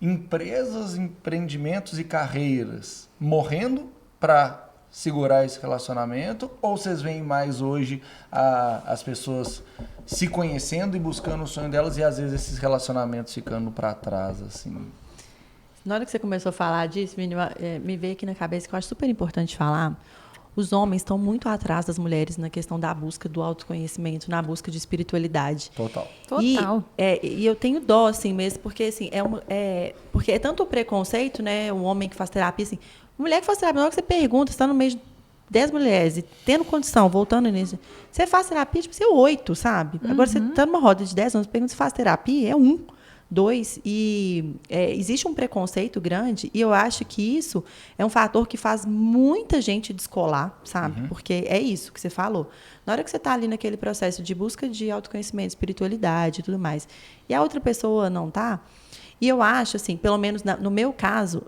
[SPEAKER 2] empresas, empreendimentos e carreiras morrendo para segurar esse relacionamento, ou vocês veem mais hoje as pessoas se conhecendo e buscando o sonho delas e às vezes esses relacionamentos ficando para trás, assim?
[SPEAKER 4] Na hora que você começou a falar disso, me veio aqui na cabeça que eu acho super importante falar. Os homens estão muito atrás das mulheres na questão da busca do autoconhecimento, na busca de espiritualidade.
[SPEAKER 2] Total.
[SPEAKER 4] E eu tenho dó, assim, mesmo, porque, assim, porque é tanto o preconceito, né? Um homem que faz terapia, assim, mulher que faz terapia, na hora que você pergunta, você está no meio de 10 mulheres e tendo condição, voltando nisso, você faz terapia, tipo, você é 8, sabe? Agora, você está numa roda de 10 anos, pergunta se faz terapia, é 1. 2, existe um preconceito grande e eu acho que isso é um fator que faz muita gente descolar, sabe? Porque é isso que você falou. Na hora que você está ali naquele processo de busca de autoconhecimento, espiritualidade e tudo mais, e a outra pessoa não está, e eu acho, assim, pelo menos no meu caso,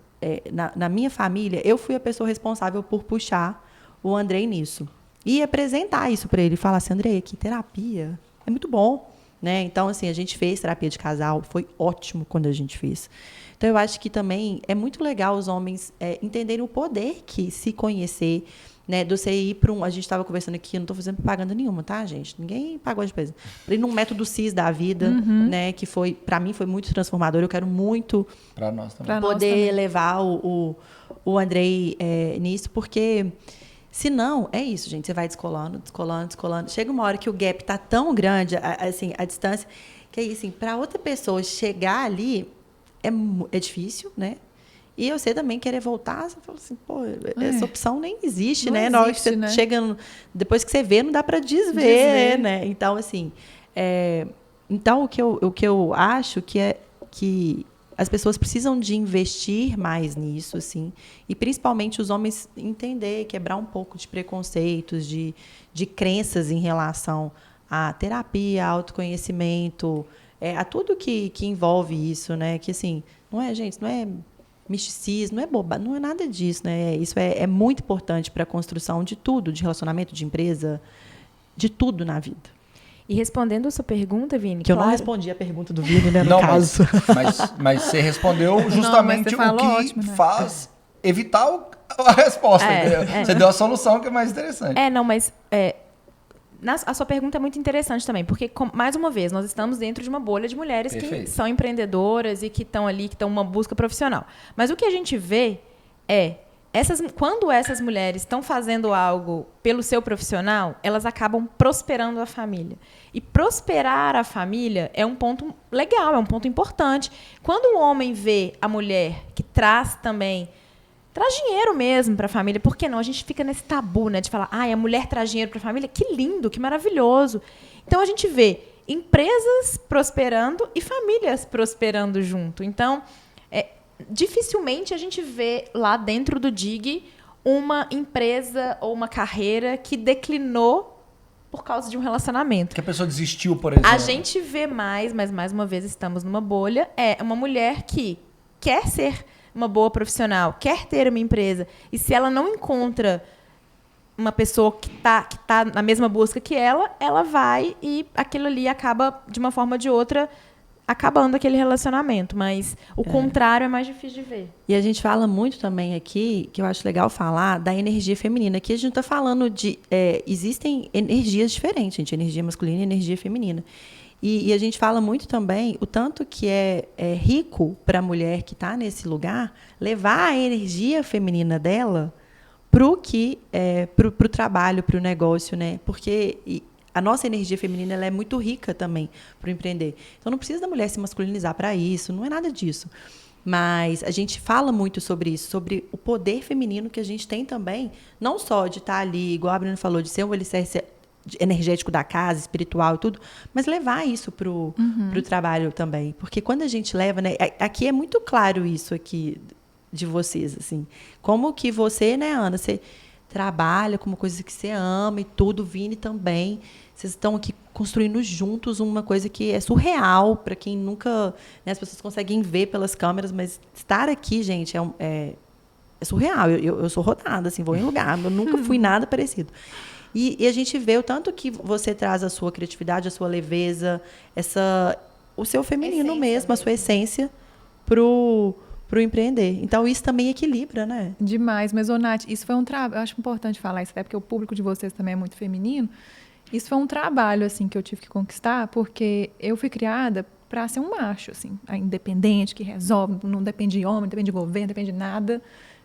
[SPEAKER 4] na minha família, eu fui a pessoa responsável por puxar o Andrei nisso. E apresentar isso para ele, falar assim, Andrei, que terapia é muito bom. Né? Então, assim, a gente fez terapia de casal, foi ótimo quando a gente fez. Então, eu acho que também é muito legal os homens entenderem o poder que se conhecer, né? Do você ir para a gente estava conversando aqui, eu não estou fazendo propaganda nenhuma, tá, gente? Ninguém pagou a despesa. Para ir num método CIS da vida, né? Que foi, para mim, foi muito transformador. Eu quero muito
[SPEAKER 2] para nós também.
[SPEAKER 4] Poder levar o Andrei nisso, porque... Se não, é isso, gente. Você vai descolando. Chega uma hora que o gap está tão grande, assim, a distância, que aí, assim, para outra pessoa chegar ali é difícil, né? E você também querer voltar, você fala assim, pô, essa opção nem existe,
[SPEAKER 1] não
[SPEAKER 4] né?
[SPEAKER 1] Existe,
[SPEAKER 4] na hora que você
[SPEAKER 1] né?
[SPEAKER 4] chega, depois que você vê, não dá para desver, né? Então, assim, então o que eu acho que é que as pessoas precisam de investir mais nisso, assim, e principalmente os homens entender, quebrar um pouco de preconceitos, de crenças em relação à terapia, autoconhecimento, a tudo que envolve isso, né? Que, assim, não é, gente, não é misticismo, não é bobagem, não é nada disso, né? Isso é muito importante para a construção de tudo, de relacionamento, de empresa, de tudo na vida.
[SPEAKER 3] E respondendo a sua pergunta, Vini...
[SPEAKER 4] Que eu não respondi a pergunta do Vini, né, no caso.
[SPEAKER 2] Mas você respondeu justamente
[SPEAKER 1] não,
[SPEAKER 2] o que
[SPEAKER 1] ótimo, né?
[SPEAKER 2] faz evitar a resposta. Você deu a solução, que é mais interessante.
[SPEAKER 3] A sua pergunta é muito interessante também, porque, mais uma vez, nós estamos dentro de uma bolha de mulheres
[SPEAKER 2] Perfeito.
[SPEAKER 3] que são empreendedoras e que estão ali, que estão numa busca profissional. Mas o que a gente vê quando essas mulheres estão fazendo algo pelo seu profissional, elas acabam prosperando a família. E prosperar a família é um ponto legal, é um ponto importante. Quando o homem vê a mulher que traz dinheiro mesmo para a família, por que não? A gente fica nesse tabu, né, de falar, a mulher traz dinheiro para a família, que lindo, que maravilhoso. Então, a gente vê empresas prosperando e famílias prosperando junto. Então, dificilmente a gente vê lá dentro do DIG uma empresa ou uma carreira que declinou por causa de um relacionamento.
[SPEAKER 2] Que a pessoa desistiu, por exemplo.
[SPEAKER 3] A gente vê mais, mas mais uma vez estamos numa bolha, é uma mulher que quer ser uma boa profissional, quer ter uma empresa, e se ela não encontra uma pessoa que tá na mesma busca que ela vai e aquilo ali acaba, de uma forma ou de outra, acabando aquele relacionamento. Mas o contrário é mais difícil de ver.
[SPEAKER 4] E a gente fala muito também aqui, que eu acho legal falar, da energia feminina. Aqui a gente está falando de... existem energias diferentes, gente. Energia masculina e energia feminina. E a gente fala muito também o tanto que é rico para a mulher que está nesse lugar levar a energia feminina dela pro trabalho, para o negócio, né? Porque a nossa energia feminina ela é muito rica também para o empreender. Então, não precisa da mulher se masculinizar para isso, não é nada disso. Mas a gente fala muito sobre isso, sobre o poder feminino que a gente tem também, não só de estar ali, igual a Bruna falou, de ser um alicerce energético da casa, espiritual e tudo, mas levar isso pro trabalho também. Porque quando a gente leva, né? Aqui é muito claro isso aqui de vocês, assim. Como que você, né, Ana, você trabalha com uma coisa que você ama e tudo, Vini também. Vocês estão aqui construindo juntos uma coisa que é surreal para quem nunca... Né, as pessoas conseguem ver pelas câmeras, mas estar aqui, gente, é surreal. Eu sou rodada, assim, vou em lugar. Eu nunca fui nada parecido. E a gente vê o tanto que você traz a sua criatividade, a sua leveza, o seu feminino mesmo, a sua essência pro empreender. Então, isso também equilibra, né?
[SPEAKER 1] Demais. Mas, Nath, isso foi um trabalho... Eu acho importante falar isso, até porque o público de vocês também é muito feminino. Isso foi um trabalho, assim, que eu tive que conquistar, porque eu fui criada para ser um macho, assim, independente, que resolve, não depende de homem, não depende de governo, não depende de nada.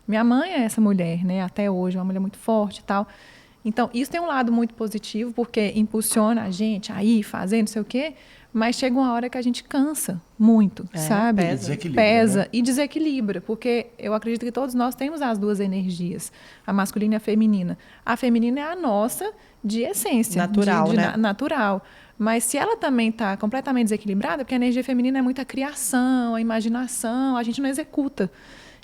[SPEAKER 1] Minha mãe é essa mulher, né? Até hoje, uma mulher muito forte e tal. Então, isso tem um lado muito positivo, porque impulsiona a gente a ir fazer, não sei o quê, mas chega uma hora que a gente cansa muito, sabe? Pesa, né? E desequilibra, porque eu acredito que todos nós temos as duas energias, a masculina e a feminina. A feminina é a nossa de essência.
[SPEAKER 4] Natural, né?
[SPEAKER 1] Natural. Mas se ela também está completamente desequilibrada, porque a energia feminina é muita criação, a imaginação, a gente não executa.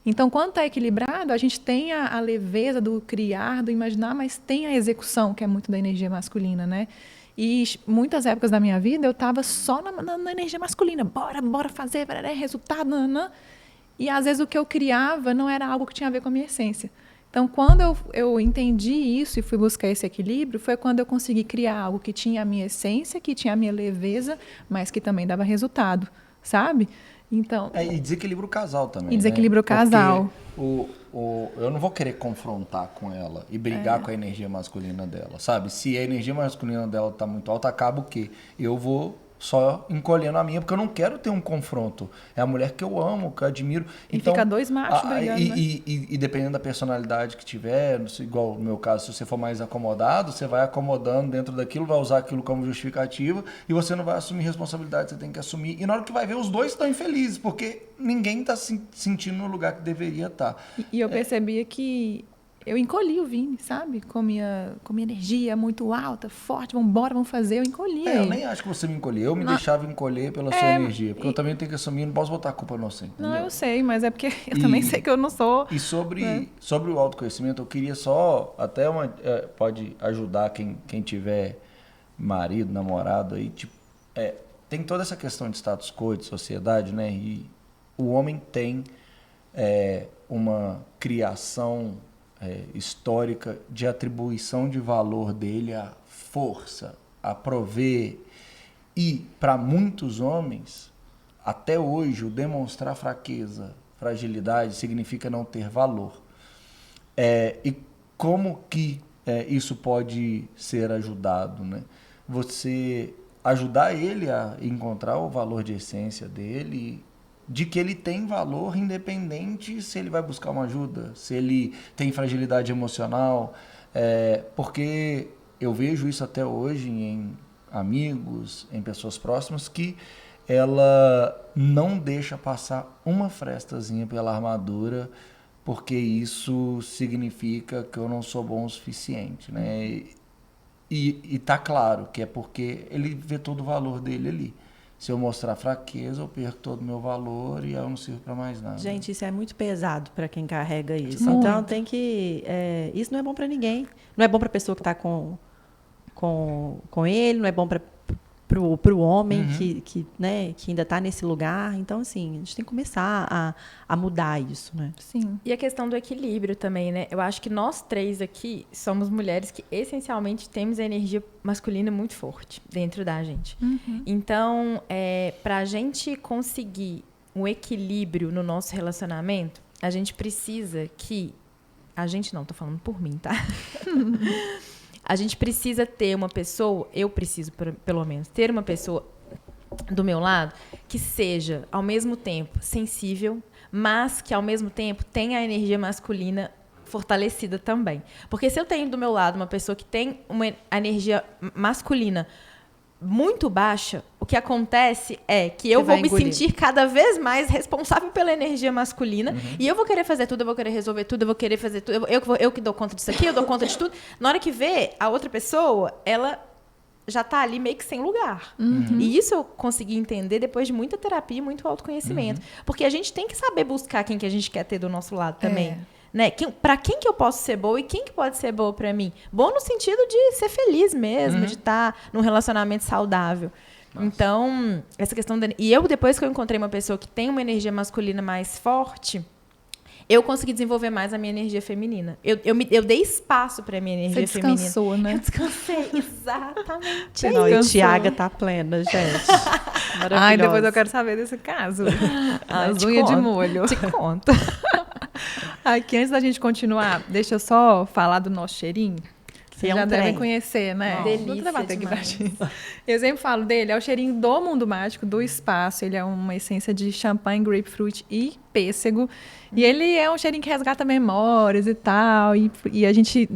[SPEAKER 1] Então, quando está equilibrado, a gente tem a leveza do criar, do imaginar, mas tem a execução, que é muito da energia masculina, né? E muitas épocas da minha vida eu estava só na energia masculina. Bora fazer, resultado, nanã. E às vezes o que eu criava não era algo que tinha a ver com a minha essência. Então, quando eu entendi isso e fui buscar esse equilíbrio, foi quando eu consegui criar algo que tinha a minha essência, que tinha a minha leveza, mas que também dava resultado, sabe? Então,
[SPEAKER 2] e desequilibra o casal também.
[SPEAKER 1] E desequilibra, né? O casal.
[SPEAKER 2] Eu não vou querer confrontar com ela e brigar com a energia masculina dela, sabe? Se a energia masculina dela tá muito alta, acaba o quê? Eu vou só encolhendo a minha, porque eu não quero ter um confronto. É a mulher que eu amo, que eu admiro.
[SPEAKER 1] E então, fica dois machos brigando,
[SPEAKER 2] e dependendo da personalidade que tiver, igual no meu caso, se você for mais acomodado, você vai acomodando dentro daquilo, vai usar aquilo como justificativa e você não vai assumir responsabilidade, você tem que assumir. E na hora que vai ver, os dois estão infelizes, porque ninguém está se sentindo no lugar que deveria estar.
[SPEAKER 1] E eu percebia que eu encolhi o Vini, sabe? Com minha energia muito alta, forte, vamos fazer, eu encolhi.
[SPEAKER 2] Eu nem acho que você me encolheu, eu me deixava encolher pela sua energia, porque eu também tenho que assumir, não posso botar a culpa no você.
[SPEAKER 1] Não, eu sei, mas é porque eu também sei que eu não sou...
[SPEAKER 2] E sobre o autoconhecimento, eu queria só, até pode ajudar quem tiver marido, namorado aí, tipo, tem toda essa questão de status quo, de sociedade, né? E o homem tem uma criação histórica de atribuição de valor dele à força, a prover. E, para muitos homens, até hoje, o demonstrar fraqueza, fragilidade, significa não ter valor. E como que isso pode ser ajudado, né? Você ajudar ele a encontrar o valor de essência dele, de que ele tem valor independente se ele vai buscar uma ajuda, se ele tem fragilidade emocional, porque eu vejo isso até hoje em amigos, em pessoas próximas, que ela não deixa passar uma frestazinha pela armadura, porque isso significa que eu não sou bom o suficiente, né? E tá claro que é porque ele vê todo o valor dele ali. Se eu mostrar fraqueza, eu perco todo o meu valor e eu não sirvo para mais nada.
[SPEAKER 4] Gente, isso é muito pesado para quem carrega isso.
[SPEAKER 1] Muito.
[SPEAKER 4] Então, tem que... isso não é bom para ninguém. Não é bom para a pessoa que está com com ele, não é bom para o homem né, que ainda está nesse lugar. Então, assim, a gente tem que começar a mudar isso, né?
[SPEAKER 1] Sim.
[SPEAKER 3] E a questão do equilíbrio também, né? Eu acho que nós três aqui somos mulheres que, essencialmente, temos a energia masculina muito forte dentro da gente. Então, para a gente conseguir um equilíbrio no nosso relacionamento, a gente precisa que... A gente não, tô falando por mim, tá? A gente precisa ter uma pessoa, eu preciso, pelo menos, ter uma pessoa do meu lado que seja, ao mesmo tempo, sensível, mas que, ao mesmo tempo, tenha a energia masculina fortalecida também. Porque se eu tenho do meu lado uma pessoa que tem uma energia masculina muito baixa, o que acontece é que eu vou me sentir cada vez mais responsável pela energia masculina e eu vou querer fazer tudo, eu vou querer resolver tudo, eu vou querer fazer tudo, eu que dou conta disso aqui, eu dou conta de tudo. Na hora que vê, a outra pessoa, ela já está ali meio que sem lugar. E isso eu consegui entender depois de muita terapia e muito autoconhecimento. Porque a gente tem que saber buscar quem que a gente quer ter do nosso lado também. Né? Para quem que eu posso ser boa e quem que pode ser boa para mim? Boa no sentido de ser feliz mesmo, de estar num relacionamento saudável. Nossa. Então, essa questão... E eu, depois que eu encontrei uma pessoa que tem uma energia masculina mais forte, eu consegui desenvolver mais a minha energia feminina. Eu dei espaço para a minha energia feminina.
[SPEAKER 1] Você descansou, né?
[SPEAKER 3] Eu descansei, exatamente.
[SPEAKER 4] Não, e Tiaga tá plena, gente.
[SPEAKER 1] Ai, depois eu quero saber desse caso. As unhas de molho.
[SPEAKER 3] Te conto.
[SPEAKER 1] Aqui, antes da gente continuar, deixa eu só falar do nosso cheirinho. Vocês já devem conhecer, né?
[SPEAKER 3] Delícia demais.
[SPEAKER 1] Eu sempre falo dele, é o cheirinho do Mundo Mágico, do espaço. Ele é uma essência de champanhe, grapefruit e pêssego. E ele é um cheirinho que resgata memórias e tal. E a gente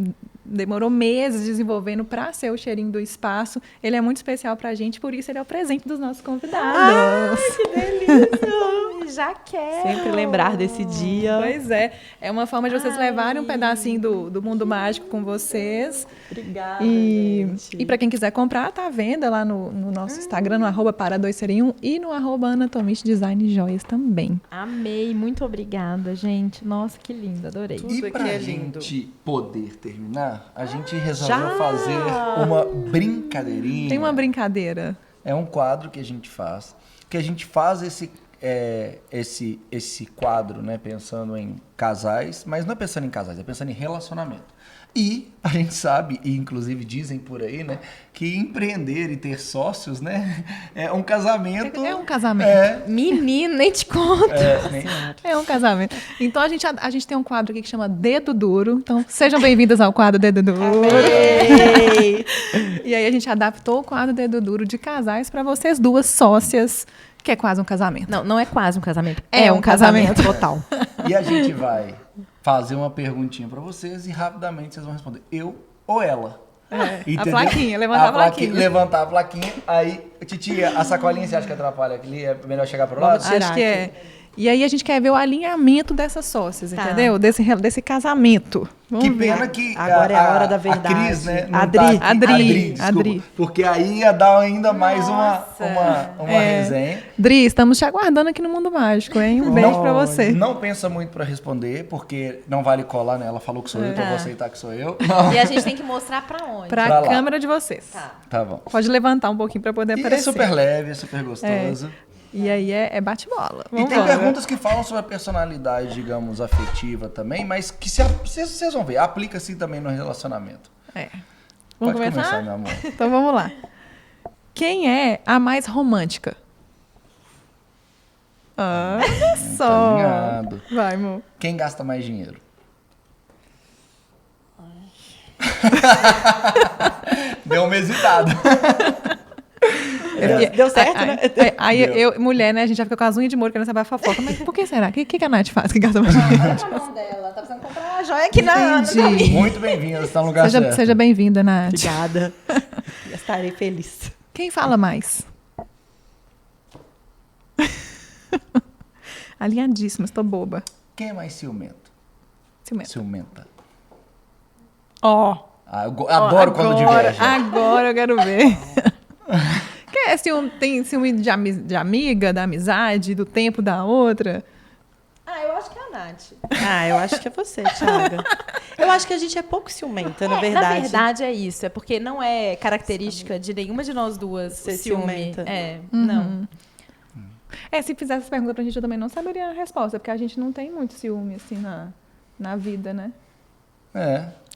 [SPEAKER 1] demorou meses desenvolvendo para ser o cheirinho do espaço. Ele é muito especial pra gente, por isso ele é o presente dos nossos convidados.
[SPEAKER 3] Ai, que delícia! Já quero!
[SPEAKER 4] Sempre lembrar desse dia.
[SPEAKER 1] Pois é. É uma forma de vocês levarem um pedacinho do Mundo Mágico com vocês.
[SPEAKER 4] Obrigada,
[SPEAKER 1] gente. E para quem quiser comprar, tá à venda lá no nosso Instagram, no @para2serem1 e no @anatomist design joias também.
[SPEAKER 3] Amei, muito obrigada, gente. Nossa, que lindo, adorei.
[SPEAKER 2] E pra gente poder terminar, a gente resolveu fazer uma brincadeirinha.
[SPEAKER 1] Tem uma brincadeira.
[SPEAKER 2] É um quadro que a gente faz esse quadro, né, pensando em casais, mas não é pensando em casais, é pensando em relacionamento. E a gente sabe, e inclusive dizem por aí, né, que empreender e ter sócios, né, é um casamento.
[SPEAKER 1] É um casamento.
[SPEAKER 3] Menino, nem te conto.
[SPEAKER 1] É um casamento. Então a gente tem um quadro aqui que chama Dedo Duro. Então sejam bem-vindas ao quadro Dedo Duro. E aí a gente adaptou o quadro Dedo Duro de casais para vocês duas sócias, que é quase um casamento.
[SPEAKER 3] Não é quase um casamento.
[SPEAKER 1] É um casamento
[SPEAKER 3] total.
[SPEAKER 2] E a gente vai fazer uma perguntinha para vocês e rapidamente vocês vão responder eu ou ela.
[SPEAKER 1] A plaquinha, levantar a plaquinha.
[SPEAKER 2] Levantar a plaquinha. Aí, titia, a sacolinha você acha que atrapalha ali? É melhor chegar pro lado?
[SPEAKER 1] Acho que é. E aí a gente quer ver o alinhamento dessas sócias, entendeu? Desse casamento.
[SPEAKER 2] Que pena que
[SPEAKER 4] agora é a hora da verdade.
[SPEAKER 2] A Cris, né?
[SPEAKER 1] Adri.
[SPEAKER 2] Porque aí ia dar ainda mais uma resenha.
[SPEAKER 1] Dri, estamos te aguardando aqui no Mundo Mágico, hein? Um beijo pra você.
[SPEAKER 2] Não pensa muito pra responder, porque não vale colar, né? Ela falou que sou eu, então eu vou aceitar que sou eu.
[SPEAKER 3] E a gente tem que mostrar pra onde?
[SPEAKER 1] Pra câmera de vocês.
[SPEAKER 2] Tá bom.
[SPEAKER 1] Pode levantar um pouquinho pra poder aparecer.
[SPEAKER 2] É super leve, é super gostoso.
[SPEAKER 1] E aí é bate-bola.
[SPEAKER 2] E tem perguntas que falam sobre a personalidade, digamos, afetiva também, mas que vocês vão ver, aplica-se também no relacionamento.
[SPEAKER 1] Vamos
[SPEAKER 2] começar, meu amor.
[SPEAKER 1] Então vamos lá. Quem é a mais romântica? Olha só.
[SPEAKER 2] Tá ligado.
[SPEAKER 1] Vai, amor.
[SPEAKER 2] Quem gasta mais dinheiro? Deu uma hesitada.
[SPEAKER 4] Deu certo, né?
[SPEAKER 1] Aí mulher, né? A gente já fica com as unhas de molho querendo saber a fofoca. Mas por que será? O que a Nath faz que gasta mais dinheiro?
[SPEAKER 3] A mão dela. Tá precisando comprar uma joia aqui na Ana.
[SPEAKER 2] Muito bem-vinda, você tá no lugar certo.
[SPEAKER 1] Seja bem-vinda, Nath.
[SPEAKER 4] Obrigada. Estarei feliz.
[SPEAKER 1] Quem fala mais? Alinhadíssima, estou boba.
[SPEAKER 2] Quem é mais ciumento? Ciumenta. Eu adoro quando diverge.
[SPEAKER 1] Agora eu quero ver. Tem ciúme de amiga, da amizade, do tempo da outra?
[SPEAKER 3] Eu acho que é a Nath?
[SPEAKER 4] Eu acho que é você, Thiago. Eu acho que a gente é pouco ciumenta, na verdade.
[SPEAKER 3] Na verdade é isso. É porque não é característica de nenhuma de nós duas
[SPEAKER 4] Ser
[SPEAKER 3] ciúme.
[SPEAKER 4] ciumenta.
[SPEAKER 3] Não.
[SPEAKER 1] Se fizesse essa pergunta pra gente, eu também não saberia a resposta, porque a gente não tem muito ciúme, assim, na vida, né?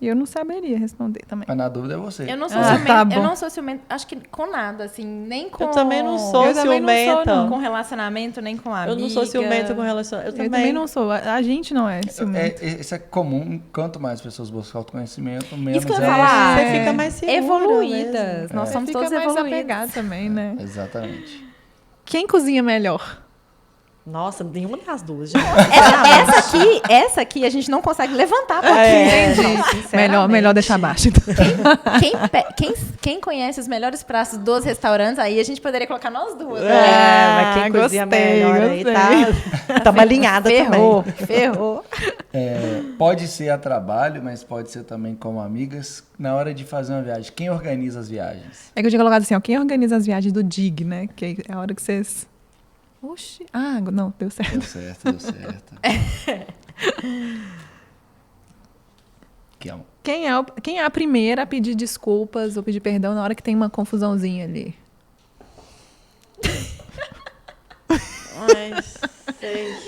[SPEAKER 1] E eu não saberia responder também.
[SPEAKER 2] Mas na dúvida é você.
[SPEAKER 3] Eu não sou
[SPEAKER 1] Ah,
[SPEAKER 3] ciumenta.
[SPEAKER 1] tá bom.
[SPEAKER 3] Eu não sou ciumenta, acho que com nada, assim, nem com...
[SPEAKER 4] Eu também não sou
[SPEAKER 1] Eu também não sou,
[SPEAKER 4] ciumenta.
[SPEAKER 1] não.
[SPEAKER 3] Com relacionamento, nem com amiga.
[SPEAKER 4] Eu não sou ciumenta com relação... Eu
[SPEAKER 1] também não sou. A gente não é ciumento.
[SPEAKER 2] Isso é comum. Quanto mais as pessoas buscam autoconhecimento, menos
[SPEAKER 3] Isso que eu ia
[SPEAKER 2] elas-
[SPEAKER 3] falar.
[SPEAKER 4] Você fica mais segura
[SPEAKER 3] Evoluídas.
[SPEAKER 4] mesmo.
[SPEAKER 3] Nós somos
[SPEAKER 1] Fica
[SPEAKER 3] todos
[SPEAKER 1] mais
[SPEAKER 3] evoluídos.
[SPEAKER 1] apegado também, né?
[SPEAKER 2] Exatamente.
[SPEAKER 1] Quem cozinha melhor?
[SPEAKER 4] Nossa, nenhuma das duas, gente.
[SPEAKER 3] Essa aqui a gente não consegue levantar pra
[SPEAKER 1] Melhor deixar abaixo.
[SPEAKER 3] Quem conhece os melhores pratos dos restaurantes, aí a gente poderia colocar nós duas.
[SPEAKER 4] Mas quem cozinha melhor aí tá alinhada
[SPEAKER 3] Ferrou,
[SPEAKER 4] também.
[SPEAKER 3] ferrou.
[SPEAKER 2] Pode ser a trabalho, mas pode ser também como amigas. Na hora de fazer uma viagem, quem organiza as viagens?
[SPEAKER 1] É que eu tinha colocado assim, ó, quem organiza as viagens do DIG, né? Que é a hora que vocês... Oxi. Não, deu certo.
[SPEAKER 2] Deu certo.
[SPEAKER 1] Quem é a primeira a pedir desculpas ou pedir perdão na hora que tem uma confusãozinha ali?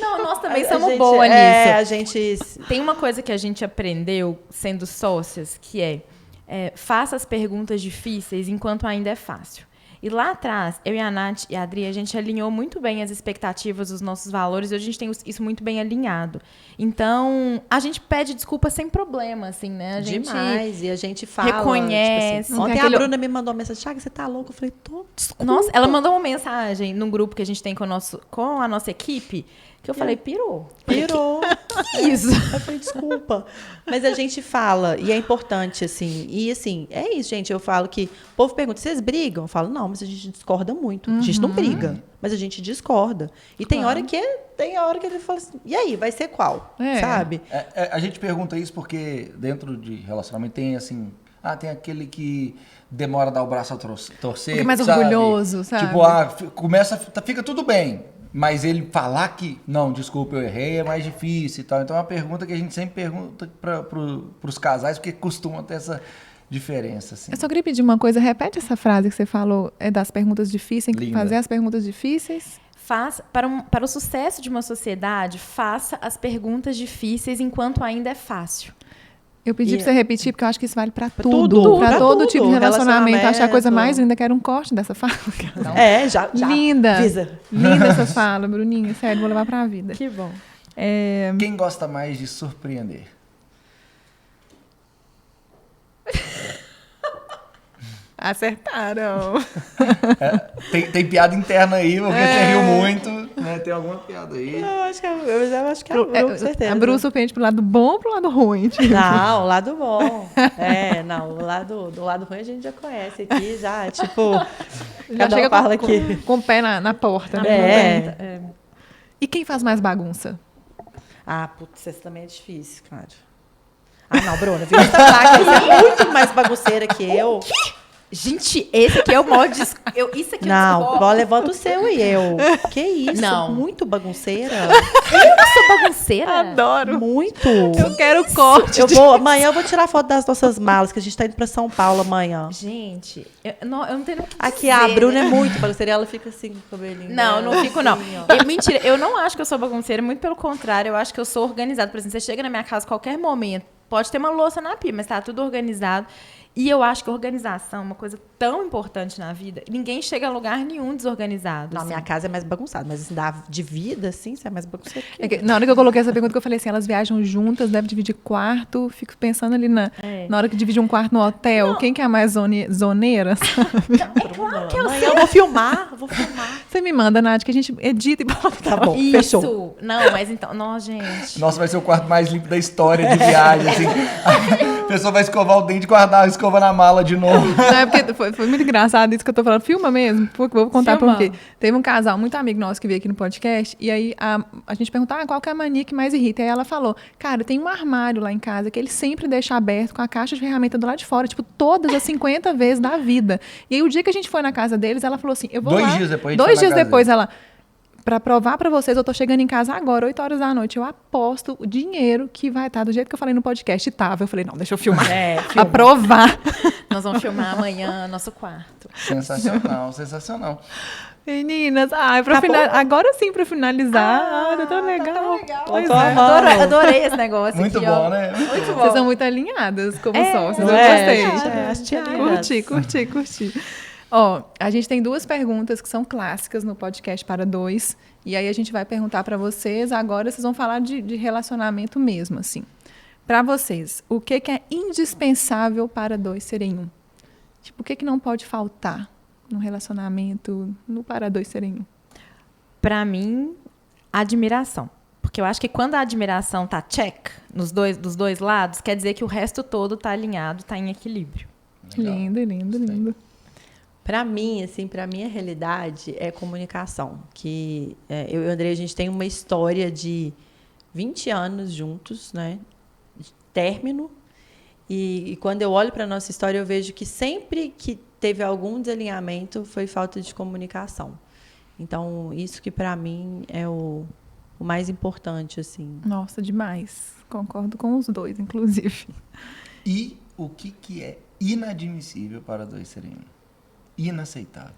[SPEAKER 3] Não, nós também somos boas nisso.
[SPEAKER 4] A gente...
[SPEAKER 3] Tem uma coisa que a gente aprendeu sendo sócias, que é faça as perguntas difíceis enquanto ainda é fácil. E lá atrás, eu e a Nath e a Adri, a gente alinhou muito bem as expectativas, os nossos valores, e hoje a gente tem isso muito bem alinhado. Então, a gente pede desculpa sem problema, assim, né? A gente
[SPEAKER 4] Demais, e a gente fala.
[SPEAKER 3] reconhece.
[SPEAKER 4] Tipo assim, ontem a Bruna me mandou uma mensagem, Thiago, você tá louco? Eu falei, desculpa.
[SPEAKER 3] Nossa, ela mandou uma mensagem num grupo que a gente tem com a nossa equipe, que eu falei, pirou.
[SPEAKER 4] Que isso? Eu falei, desculpa. Mas a gente fala, e é importante, assim. E, assim, é isso, gente. Eu falo que... O povo pergunta, vocês brigam? Eu falo, não, mas a gente discorda muito. A gente não briga, mas a gente discorda. E tem hora que ele fala assim, e aí, vai ser qual? Sabe?
[SPEAKER 2] A gente pergunta isso porque dentro de relacionamento tem, assim... tem aquele que demora a dar o braço a torcer.
[SPEAKER 1] Fica mais
[SPEAKER 2] sabe?
[SPEAKER 1] orgulhoso, sabe?
[SPEAKER 2] Tipo, fica tudo bem. Mas ele falar que, não, desculpa, eu errei, é mais difícil e tal. Então é uma pergunta que a gente sempre pergunta para os casais, porque costumam ter essa diferença. Assim.
[SPEAKER 1] Eu só queria pedir uma coisa, repete essa frase que você falou, das perguntas difíceis,
[SPEAKER 2] Linda.
[SPEAKER 1] fazer as perguntas difíceis.
[SPEAKER 3] Para o sucesso de uma sociedade, faça as perguntas difíceis enquanto ainda é fácil.
[SPEAKER 1] Eu pedi pra você repetir, porque eu acho que isso vale pra
[SPEAKER 4] tudo,
[SPEAKER 1] tudo. Pra
[SPEAKER 4] pra
[SPEAKER 1] todo
[SPEAKER 4] tudo.
[SPEAKER 1] tipo de relacionamento. Eu achei a coisa mais
[SPEAKER 4] Relacionamento.
[SPEAKER 1] linda, que era um corte dessa fala.
[SPEAKER 4] Já.
[SPEAKER 1] Linda.
[SPEAKER 4] Visa.
[SPEAKER 1] Linda essa fala, Bruninha. Sério, vou levar pra vida.
[SPEAKER 3] Que bom.
[SPEAKER 2] Quem gosta mais de surpreender?
[SPEAKER 1] Acertaram.
[SPEAKER 2] Tem piada interna aí, porque você riu muito. Né? Tem alguma piada aí.
[SPEAKER 4] Eu acho que é a Bru, com certeza.
[SPEAKER 1] A Bru surpreende pro lado bom ou pro lado ruim? Tipo.
[SPEAKER 4] Não, o lado bom. O lado ruim a gente já conhece aqui, já, tipo...
[SPEAKER 1] Já
[SPEAKER 4] cada
[SPEAKER 1] chega
[SPEAKER 4] um fala
[SPEAKER 1] com
[SPEAKER 4] aqui.
[SPEAKER 1] com o pé na porta. Né?
[SPEAKER 4] É.
[SPEAKER 1] E quem faz mais bagunça?
[SPEAKER 4] Putz, essa também é difícil, claro. Não, Bruna, viu essa placa? Você é muito mais bagunceira que eu.
[SPEAKER 3] Gente, esse aqui é o maior isso aqui
[SPEAKER 4] Não, bola, levanta o seu e eu. Que isso?
[SPEAKER 3] Não.
[SPEAKER 4] Muito bagunceira.
[SPEAKER 3] Eu sou bagunceira.
[SPEAKER 1] Adoro.
[SPEAKER 4] Muito.
[SPEAKER 1] Eu quero corte.
[SPEAKER 4] Amanhã eu vou tirar foto das nossas malas, que a gente tá indo pra São Paulo amanhã.
[SPEAKER 3] Gente, eu não tenho o que
[SPEAKER 4] Aqui,
[SPEAKER 3] dizer,
[SPEAKER 4] a Bruna
[SPEAKER 3] né?
[SPEAKER 4] é muito bagunceira, ela fica assim com o cabelinho.
[SPEAKER 3] Não,
[SPEAKER 4] dela,
[SPEAKER 3] não fico, não.
[SPEAKER 4] assim, ó.
[SPEAKER 3] Mentira, eu não acho que eu sou bagunceira, muito pelo contrário, eu acho que eu sou organizada. Por exemplo, você chega na minha casa a qualquer momento, pode ter uma louça na pia, mas tá tudo organizado. E eu acho que a organização é uma coisa tão importante na vida. Ninguém chega a lugar nenhum desorganizado.
[SPEAKER 4] Não,
[SPEAKER 3] assim.
[SPEAKER 4] minha casa é mais bagunçada, mas assim, de vida, assim, você é mais bagunceira que eu.
[SPEAKER 1] É que, na hora que eu coloquei essa pergunta, que eu falei assim, elas viajam juntas, devem dividir quarto. Fico pensando ali na hora que divide um quarto no hotel. Quem que é a mais zoneira?
[SPEAKER 3] Claro que eu
[SPEAKER 4] Amanhã eu vou filmar.
[SPEAKER 1] Você me manda, Nath, que a gente edita e bota.
[SPEAKER 4] Tá bom,
[SPEAKER 3] Isso.
[SPEAKER 4] fechou.
[SPEAKER 3] Não, mas então... Não, gente.
[SPEAKER 2] Nossa, vai ser o quarto mais limpo da história de viagem. Assim. A pessoa vai escovar o dente e guardar a escova na mala de novo.
[SPEAKER 1] Não, é porque foi muito engraçado isso que eu tô falando. Filma mesmo, porque vou contar
[SPEAKER 3] Filma.
[SPEAKER 1] por quê. Teve um casal muito amigo nosso que veio aqui no podcast, e aí a gente perguntou qual que é a mania que mais irrita. E aí ela falou, cara, tem um armário lá em casa que ele sempre deixa aberto com a caixa de ferramenta do lado de fora, tipo, todas as 50 vezes da vida. E aí o dia que a gente foi na casa deles, ela falou assim, eu vou
[SPEAKER 2] 2
[SPEAKER 1] lá.
[SPEAKER 2] dias depois a gente
[SPEAKER 1] 2
[SPEAKER 2] foi na
[SPEAKER 1] dias
[SPEAKER 2] casa
[SPEAKER 1] depois ela... Pra provar pra vocês, eu tô chegando em casa agora, 8 horas da noite. Eu aposto o dinheiro que vai estar do jeito que eu falei no podcast. Eu falei, não, deixa eu filmar. Pra provar.
[SPEAKER 3] Nós vamos filmar amanhã nosso quarto.
[SPEAKER 2] Sensacional, sensacional.
[SPEAKER 1] Meninas, agora sim, pra finalizar. Tá tão legal. Pois
[SPEAKER 4] tô
[SPEAKER 1] é.
[SPEAKER 4] amando.
[SPEAKER 3] Adorei esse negócio
[SPEAKER 2] Muito
[SPEAKER 3] aqui,
[SPEAKER 2] bom,
[SPEAKER 3] ó.
[SPEAKER 2] né? Muito bom.
[SPEAKER 1] Vocês são muito alinhadas como sócios. Eu
[SPEAKER 4] É,
[SPEAKER 1] gostei. Curti. Ó, a gente tem 2 perguntas que são clássicas no podcast para 2. E aí a gente vai perguntar para vocês. Agora vocês vão falar de relacionamento mesmo, assim. Para vocês, o que é indispensável para 2 serem 1? Tipo, o que não pode faltar no relacionamento, no para 2 serem 1?
[SPEAKER 3] Pra mim, admiração. Porque eu acho que quando a admiração tá check dos dois lados, quer dizer que o resto todo tá alinhado, tá em equilíbrio.
[SPEAKER 2] Legal.
[SPEAKER 1] Lindo.
[SPEAKER 4] Para mim, assim, para minha realidade é comunicação. Que eu e o André, a gente tem uma história de 20 anos juntos, né? De término. E quando eu olho para a nossa história, eu vejo que sempre que teve algum desalinhamento foi falta de comunicação. Então, isso que para mim é o mais importante, assim.
[SPEAKER 1] Nossa, demais. Concordo com os 2, inclusive.
[SPEAKER 2] E o que é inadmissível para 2 serem 1? Inaceitável.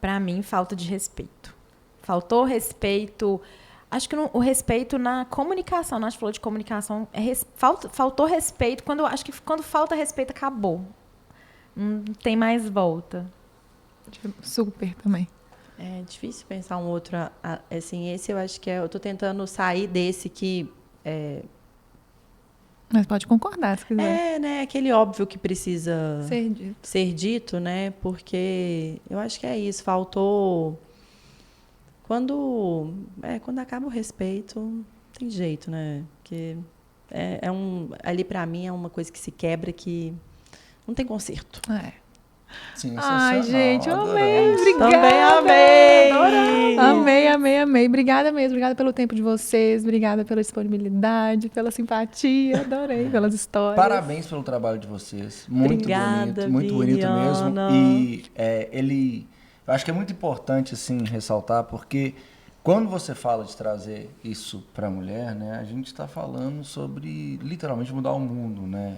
[SPEAKER 3] Pra mim, falta de respeito. Faltou respeito. Acho que o respeito na comunicação. Nós falou de comunicação. Faltou respeito. Acho que quando falta respeito, acabou. Não tem mais volta.
[SPEAKER 1] Super também.
[SPEAKER 4] É difícil pensar um outro, assim, esse eu acho que eu tô tentando sair desse que
[SPEAKER 1] Mas pode concordar, se quiser.
[SPEAKER 4] né, aquele óbvio que precisa
[SPEAKER 1] Ser dito.
[SPEAKER 4] ser dito, né? Porque eu acho que é isso, faltou quando acaba o respeito, não tem jeito, né? Porque ali para mim é uma coisa que se quebra que não tem conserto.
[SPEAKER 2] Sensacional.
[SPEAKER 1] Ai, gente, eu amei.
[SPEAKER 2] Adoramos.
[SPEAKER 1] Obrigada.
[SPEAKER 4] Também amei.
[SPEAKER 1] Amei. Obrigada mesmo. Obrigada pelo tempo de vocês. Obrigada pela disponibilidade, pela simpatia. Adorei pelas histórias.
[SPEAKER 2] Parabéns pelo trabalho de vocês. Muito
[SPEAKER 4] Obrigada,
[SPEAKER 2] bonito. Muito bonito mesmo.
[SPEAKER 4] Viviana.
[SPEAKER 2] E eu acho que é muito importante, assim, ressaltar, porque quando você fala de trazer isso para a mulher, né, a gente está falando sobre, literalmente, mudar o mundo, né?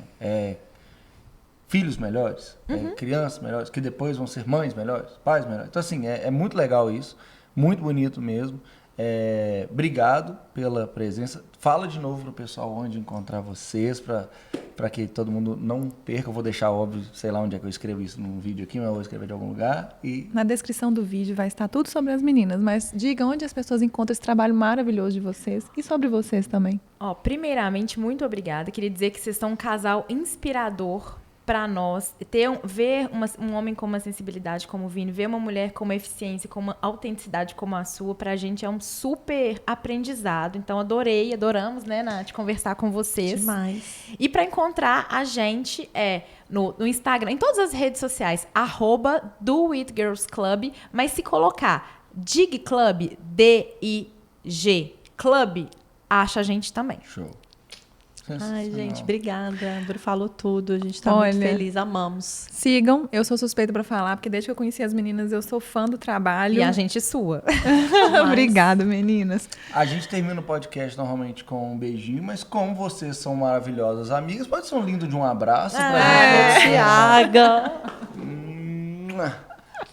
[SPEAKER 2] Filhos melhores, crianças melhores, que depois vão ser mães melhores, pais melhores. Então, assim, é muito legal isso, muito bonito mesmo. Obrigado pela presença. Fala de novo para o pessoal onde encontrar vocês, para que todo mundo não perca. Eu vou deixar, óbvio, sei lá onde é que eu escrevo isso num vídeo aqui, mas eu vou escrever de algum lugar.
[SPEAKER 1] Na descrição do vídeo vai estar tudo sobre as meninas, mas diga onde as pessoas encontram esse trabalho maravilhoso de vocês e sobre vocês também.
[SPEAKER 3] Primeiramente, muito obrigada. Queria dizer que vocês são um casal inspirador para nós. Ver um homem com uma sensibilidade como o Vini, ver uma mulher com uma eficiência, com uma autenticidade como a sua, pra gente é um super aprendizado. Então, adoramos, né, Nath, conversar com vocês.
[SPEAKER 4] Demais.
[SPEAKER 3] E para encontrar a gente no Instagram, em todas as redes sociais, @DoItGirlsClub, mas se colocar Dig Club, D-I-G Club, acha a gente também.
[SPEAKER 2] Show.
[SPEAKER 4] Ai, gente, obrigada. A Bru falou tudo. A gente tá muito feliz, amamos.
[SPEAKER 1] Sigam, eu sou suspeita pra falar, porque desde que eu conheci as meninas, eu sou fã do trabalho.
[SPEAKER 3] E a gente sua.
[SPEAKER 1] Obrigada, meninas.
[SPEAKER 2] A gente termina o podcast normalmente com um beijinho, mas como vocês são maravilhosas amigas, pode ser um lindo de um abraço pra gente.
[SPEAKER 4] Tiaga.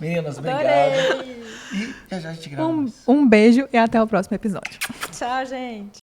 [SPEAKER 2] Meninas, obrigado. E já a gente grava.
[SPEAKER 1] Um beijo e até o próximo episódio.
[SPEAKER 3] Tchau, gente.